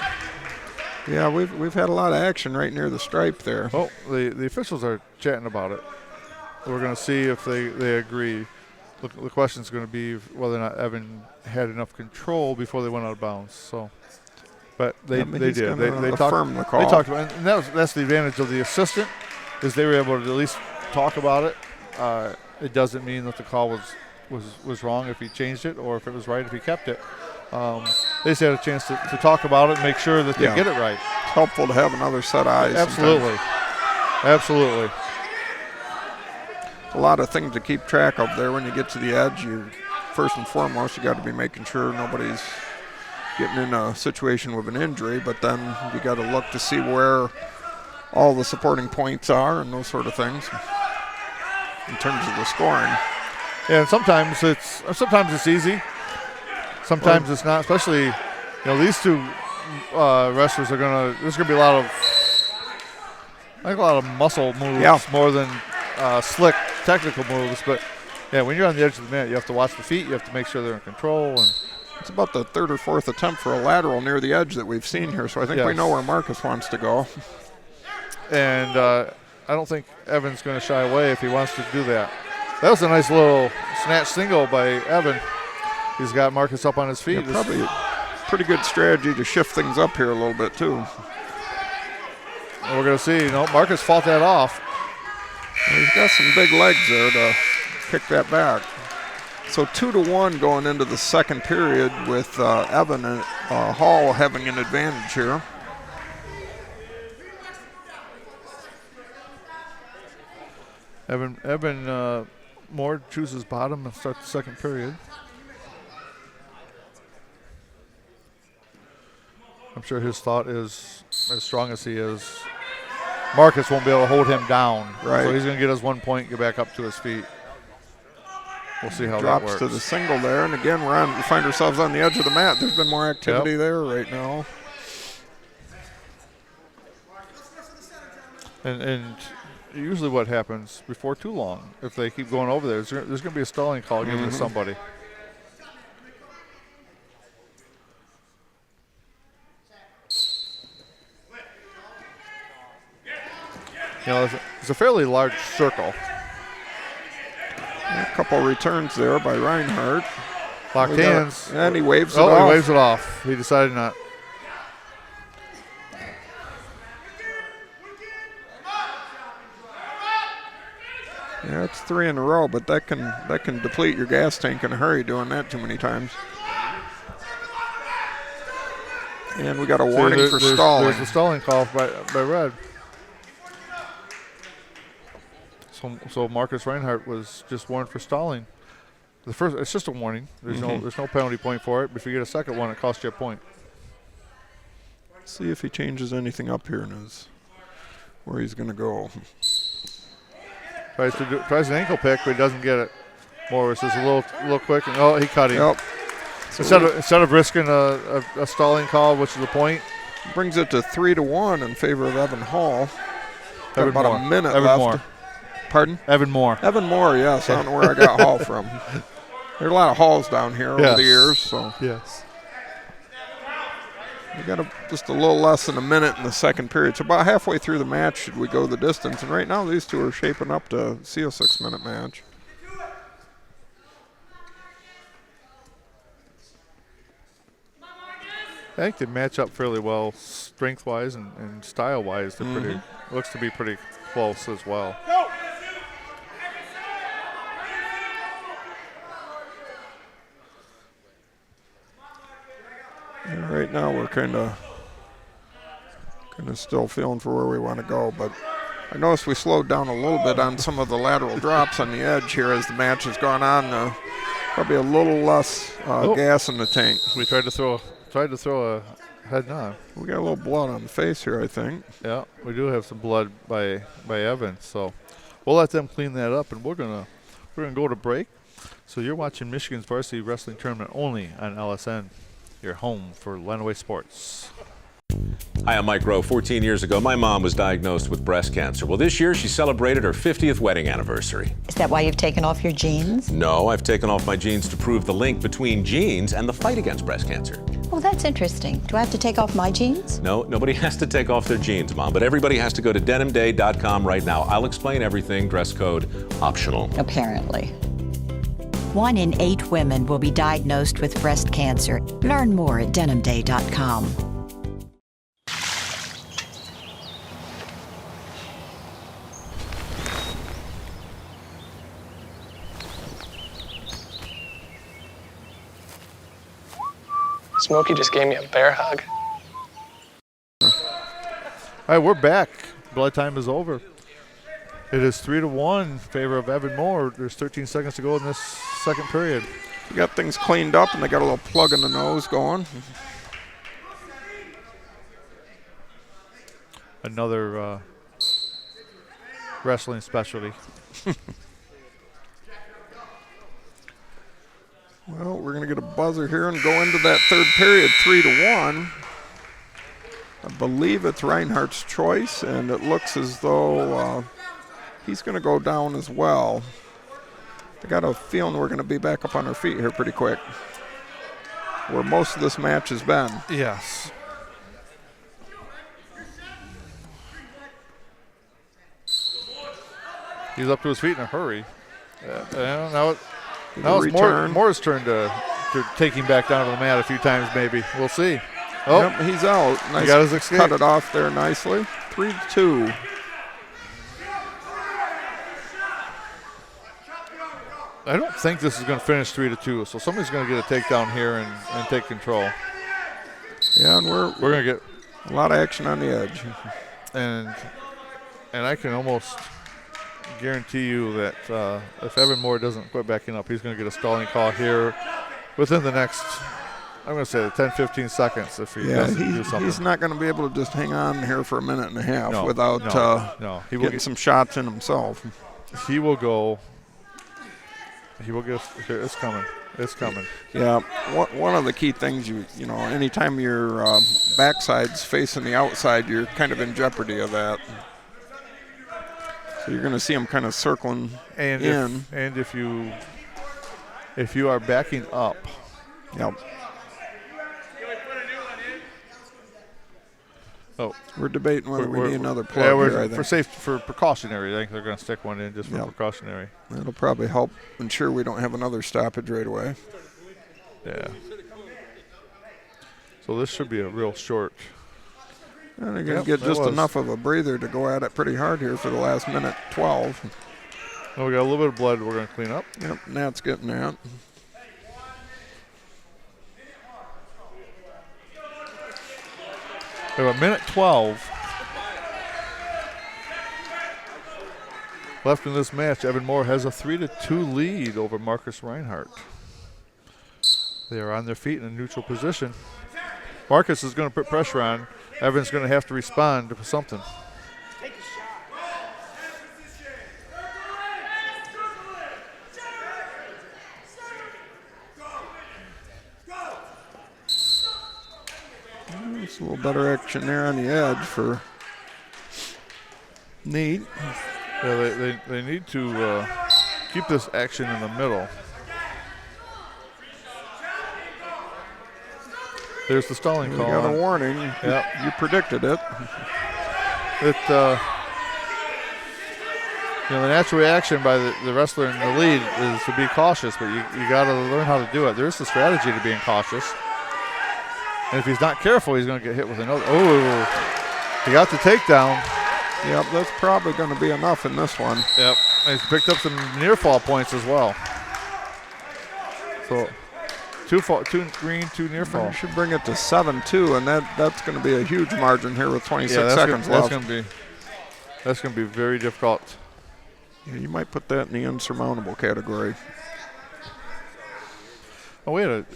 Yeah, we've had a lot of action right near the stripe there. Oh, the officials are chatting about it. We're going to see if they agree. The question is going to be whether or not Evan had enough control before they went out of bounds. So, but they did. They affirm the call. They talked about, and that's the advantage of the assistant, is they were able to at least talk about it. It doesn't mean that the call was wrong if he changed it, or if it was right if he kept it. They just had a chance to talk about it and make sure that they get it right. It's helpful to have another set of eyes. Absolutely. Absolutely. A lot of things to keep track of there when you get to the edge. First and foremost, you got to be making sure nobody's getting in a situation with an injury, but then you got to look to see where all the supporting points are and those sort of things in terms of the scoring. Yeah, and sometimes it's easy. Sometimes it's not, especially, these two wrestlers there's gonna be a lot of muscle moves more than slick technical moves. But yeah, when you're on the edge of the mat, you have to watch the feet. You have to make sure they're in control. And it's about the third or fourth attempt for a lateral near the edge that we've seen here. So I think we know where Marcus wants to go. And I don't think Evan's going to shy away if he wants to do that. That was a nice little snatch single by Evan. He's got Marcus up on his feet. Yeah, probably a pretty good strategy to shift things up here a little bit too. And we're going to see, Marcus fought that off. He's got some big legs there to kick that back. So 2-1 going into the second period with Evan and Hall having an advantage here. Evan Moore chooses bottom and starts the second period. I'm sure his thought is, as strong as he is, Marcus won't be able to hold him down. Right. So he's going to get his 1 point, get back up to his feet. We'll see how Drops that works. to the single there, and again we find ourselves on the edge of the mat. There's been more activity there right now. And usually what happens before too long, if they keep going over there, there's going to be a stalling call given to somebody. It's a fairly large circle. A couple returns there by Reinhardt. Locked hands. And he waves it off. He waves it off. He decided not. Yeah, it's 3 in a row, but that can deplete your gas tank in a hurry doing that too many times. And we got a warning for stalling. There's a stalling call by Red. So Marcus Reinhardt was just warned for stalling. The first, it's just a warning. There's no penalty point for it. But if you get a second one, it costs you a point. See if he changes anything up here in his where he's going to go. Tries an ankle pick, but he doesn't get it. Morris is a little quick, and he cut him. Yep. Instead of risking a stalling call, which is a point, brings it to 3-1 in favor of Evan Hall. Evan about Moore. a minute Evan left. Moore. Pardon? Evan Moore. Evan Moore, yes. I don't know where I got Hall from. There are a lot of Halls down here over the years. So yes. We got just a little less than a minute in the second period. So about halfway through the match, should we go the distance? And right now, these two are shaping up to see a 6-minute match. I think they match up fairly well, strength-wise and style-wise. They're pretty. Looks to be pretty close as well. And right now, we're kind of still feeling for where we want to go, but I noticed we slowed down a little bit on some of the lateral drops on the edge here as the match has gone on. Probably a little less gas in the tank. We tried to throw a head nod. We got a little blood on the face here, I think. Yeah, we do have some blood by Evans, so we'll let them clean that up, and we're gonna go to break. So you're watching Michigan's Varsity Wrestling Tournament only on LSN, your home for Lenawee Sports. Hi, I'm Mike Rowe. 14 years ago, my mom was diagnosed with breast cancer. Well, this year she celebrated her 50th wedding anniversary. Is that why you've taken off your jeans? No, I've taken off my jeans to prove the link between jeans and the fight against breast cancer. Oh, that's interesting. Do I have to take off my jeans? No, nobody has to take off their jeans, Mom, but everybody has to go to denimday.com right now. I'll explain everything, dress code optional. Apparently. 1 in 8 women will be diagnosed with breast cancer. Learn more at denimday.com. Smokey just gave me a bear hug. All right, we're back. Blood time is over. It is 3-1 in favor of Evan Moore. There's 13 seconds to go in this second period. We got things cleaned up, and they got a little plug in the nose going. Another wrestling specialty. Well, we're going to get a buzzer here and go into that third period, 3-1. I believe it's Reinhardt's choice, and it looks as though he's going to go down as well. I got a feeling we're going to be back up on our feet here pretty quick, where most of this match has been. Yes. He's up to his feet in a hurry. Now it's Moore's turn to take him back down to the mat a few times, maybe. We'll see. Oh, yep, he's out. Nice, he got his escape. Cut it off there nicely. 3-2. I don't think this is going to finish 3-2, so somebody's going to get a takedown here and take control. Yeah, and we're going to get a lot of action on the edge. And I can almost guarantee you that if Evan Moore doesn't quit backing up, he's going to get a stalling call here within the next, I'm going to say 10-15 seconds if he doesn't do something. He's not going to be able to just hang on here for a minute and a half without he will getting some shots in himself. He will go. He will get. It's coming. It's coming. Yeah, one of the key things you know, anytime your backside's facing the outside, you're kind of in jeopardy of that. So you're going to see him kind of circling in. And if you are backing up. Yep. Oh, we're debating whether we need another plug here, I think. For precautionary, I think they're going to stick one in just for precautionary. That'll probably help ensure we don't have another stoppage right away. Yeah. So this should be a real short. And they're going to get just enough of a breather to go at it pretty hard here for the last minute 12. Oh, we got a little bit of blood we're going to clean up. Yep, Nat's getting that. We have a minute 12. left in this match. Evan Moore has a 3-2 lead over Marcus Reinhardt. They are on their feet in a neutral position. Marcus is going to put pressure on. Evan's going to have to respond to something. It's a little better action there on the edge for Nate. Yeah, they need to keep this action in the middle. There's the stalling call. You got a warning. Yep. You predicted it. The natural reaction by the wrestler in the lead is to be cautious, but you got to learn how to do it. There's the strategy to being cautious. And if he's not careful, he's going to get hit with another. Oh, he got the takedown. Yep, that's probably going to be enough in this one. Yep, and he's picked up some near fall points as well. So, two green, 2 near fall. Should bring it to 7-2, and that's going to be a huge margin here with 26 seconds left. That's going to be very difficult. Yeah, you might put that in the insurmountable category. Oh, wait,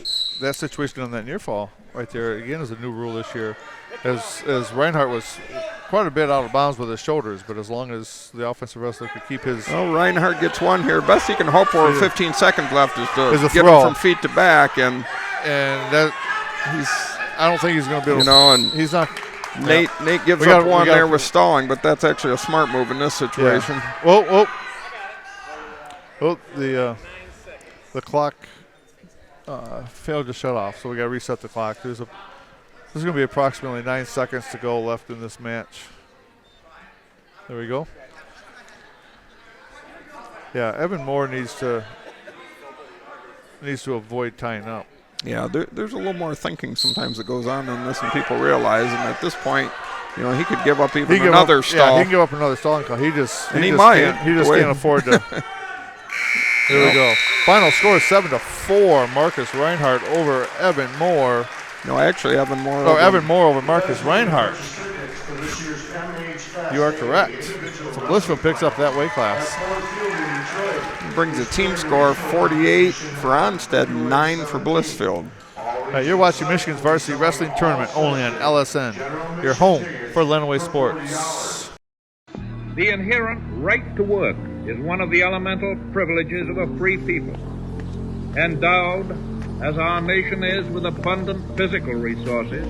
that situation on that near fall right there again is a new rule this year. As Reinhardt was quite a bit out of bounds with his shoulders, but as long as the offensive wrestler could keep his. Oh, Reinhardt gets one here. Best he can hope for with 15 seconds left is to get throw. him from feet to back, and that I don't think he's going to be able. And he's not. Nate gives up one there with stalling, but that's actually a smart move in this situation. Yeah. Whoa! The clock failed to shut off, so we got to reset the clock. There's going to be approximately 9 seconds to go left in this match. There we go. Yeah, Evan Moore needs to avoid tying up. Yeah, there's a little more thinking sometimes that goes on in this than people realize, and at this point, he could give up even another stall. Yeah, he can give up another stalling call. He just might. He just can't afford to. There we go. Final score is 7-4. Marcus Reinhardt over Evan Moore. No, actually, Evan Moore. Oh, Evan Moore over Marcus Reinhardt. You are correct. So Blissfield picks up that weight class. Brings a team score 48 for Onsted, 9 for Blissfield. You're watching Michigan's Varsity Wrestling Tournament only on LSN. Your home for Lenawee Sports. The inherent right to work is one of the elemental privileges of a free people. Endowed, as our nation is, with abundant physical resources,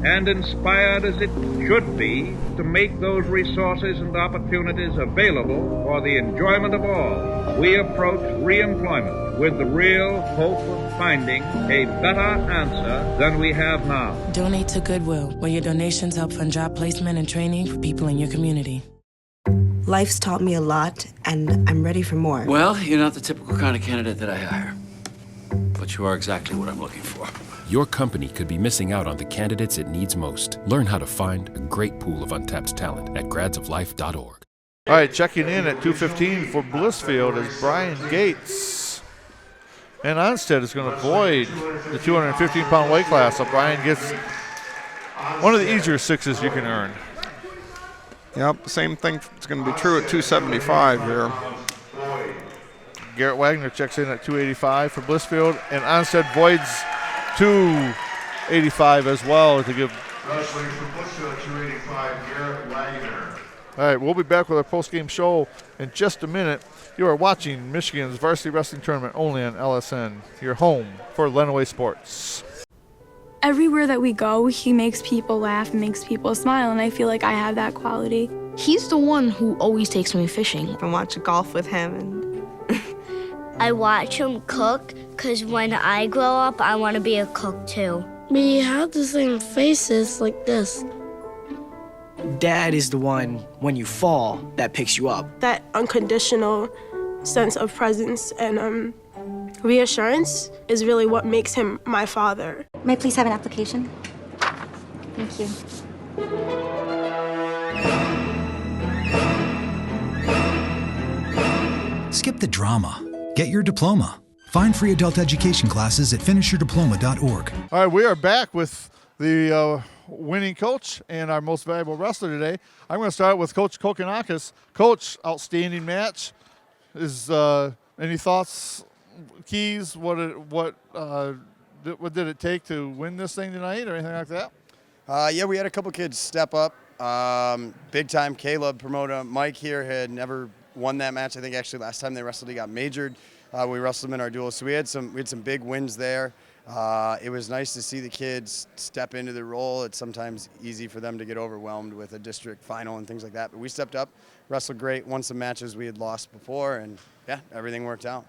and inspired as it should be to make those resources and opportunities available for the enjoyment of all, we approach reemployment with the real hope of finding a better answer than we have now. Donate to Goodwill, where your donations help fund job placement and training for people in your community. Life's taught me a lot, and I'm ready for more. Well, you're not the typical kind of candidate that I hire. But you are exactly what I'm looking for. Your company could be missing out on the candidates it needs most. Learn how to find a great pool of untapped talent at gradsoflife.org. All right, checking in at 2:15 for Blissfield is Brian Gates. And Onsted is going to avoid the 215-pound weight class, so Brian gets one of the easier 6s you can earn. Yep, same thing is going to be true at 275 here. Garrett Wagner checks in at 285 for Blissfield, and Onsted voids 285 as well to give. Wrestling for Blissfield 285, Garrett Wagner. All right, we'll be back with our post-game show in just a minute. You are watching Michigan's Varsity Wrestling Tournament only on LSN, your home for Lenawee Sports. Everywhere that we go, he makes people laugh and makes people smile, and I feel like I have that quality. He's the one who always takes me fishing. I watch golf with him. And I watch him cook, because when I grow up, I want to be a cook too. We have the same faces like this. Dad is the one, when you fall, that picks you up. That unconditional sense of presence and reassurance is really what makes him my father. May I please have an application? Thank you. Skip the drama. Get your diploma. Find free adult education classes at finishyourdiploma.org. All right, we are back with the winning coach and our most valuable wrestler today. I'm going to start with Coach Kokonakis. Coach, outstanding match. Any thoughts, keys? What did it take to win this thing tonight, or anything like that? Yeah, we had a couple kids step up. Big time. Caleb, Promoto, Mike here had never won that match. I think actually last time they wrestled, he got majored. We wrestled him in our duel, so we had some big wins there. It was nice to see the kids step into the role. It's sometimes easy for them to get overwhelmed with a district final and things like that. But we stepped up, wrestled great, won some matches we had lost before, and yeah, everything worked out.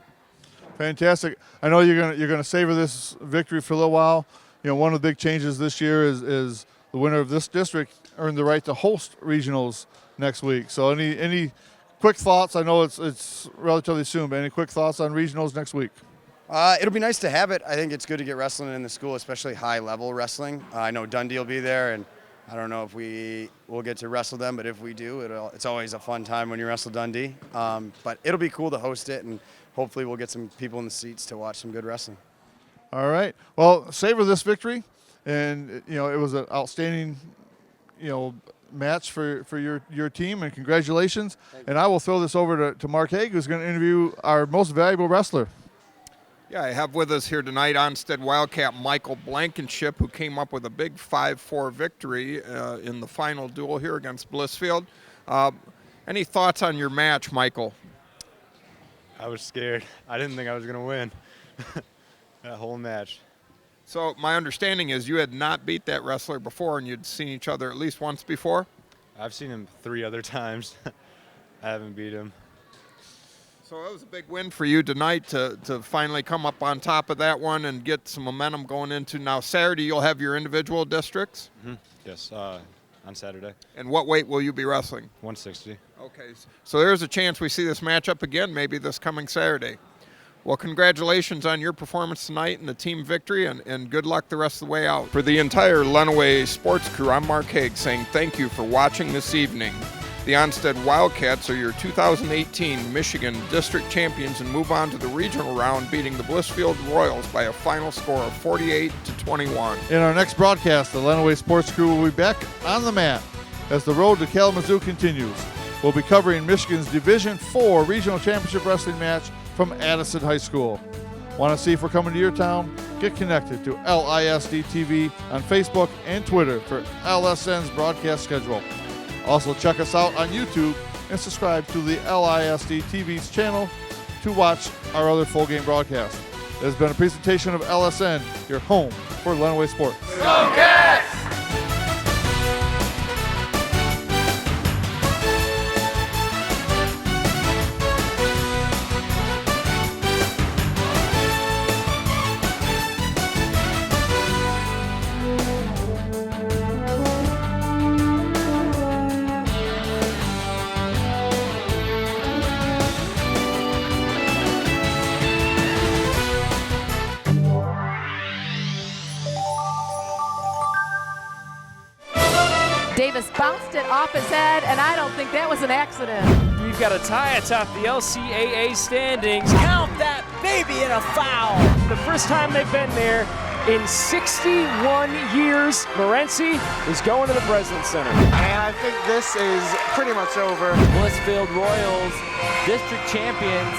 Fantastic. I know you're gonna savor this victory for a little while. You know, one of the big changes this year is the winner of this district earned the right to host regionals next week. So any quick thoughts? I know it's relatively soon, but any quick thoughts on regionals next week? It'll be nice to have it. I think it's good to get wrestling in the school, especially high-level wrestling. I know Dundee will be there, and I don't know if we will get to wrestle them, but if we do, it's always a fun time when you wrestle Dundee. But it'll be cool to host it, and hopefully we'll get some people in the seats to watch some good wrestling. All right. Well, savor this victory, and it was an outstanding, match for your team, and congratulations. And I will throw this over to Mark Haig, who's going to interview our most valuable wrestler. Yeah, I have with us here tonight Onsted Wildcat Michael Blankenship, who came up with a big 5-4 victory in the final duel here against Blissfield. Any thoughts on your match, Michael? I was scared. I didn't think I was going to win that whole match. So my understanding is you had not beat that wrestler before, and you'd seen each other at least once before? I've seen him 3 other times. I haven't beat him. So it was a big win for you tonight to finally come up on top of that one and get some momentum going into now Saturday. You'll have your individual districts? Mm-hmm. Yes, on Saturday. And what weight will you be wrestling? 160. Okay, so there's a chance we see this matchup again maybe this coming Saturday. Well, congratulations on your performance tonight and the team victory, and good luck the rest of the way out. For the entire Lenawee sports crew, I'm Mark Haig saying thank you for watching this evening. The Onsted Wildcats are your 2018 Michigan District Champions and move on to the regional round, beating the Blissfield Royals by a final score of 48-21. In our next broadcast, the Lenawee sports crew will be back on the mat as the road to Kalamazoo continues. We'll be covering Michigan's Division IV Regional Championship Wrestling match from Addison High School. Want to see if we're coming to your town? Get connected to LISD TV on Facebook and Twitter for LSN's broadcast schedule. Also, check us out on YouTube and subscribe to the LISD TV's channel to watch our other full game broadcasts. It has been a presentation of LSN, your home for Lenawee sports. Go Cats! Davis bounced it off his head, and I don't think that was an accident. We've got a tie atop the LCAA standings. Count that baby in a foul. The first time they've been there in 61 years. Morency is going to the President's Center. And I think this is pretty much over. Blissfield Royals, district champions.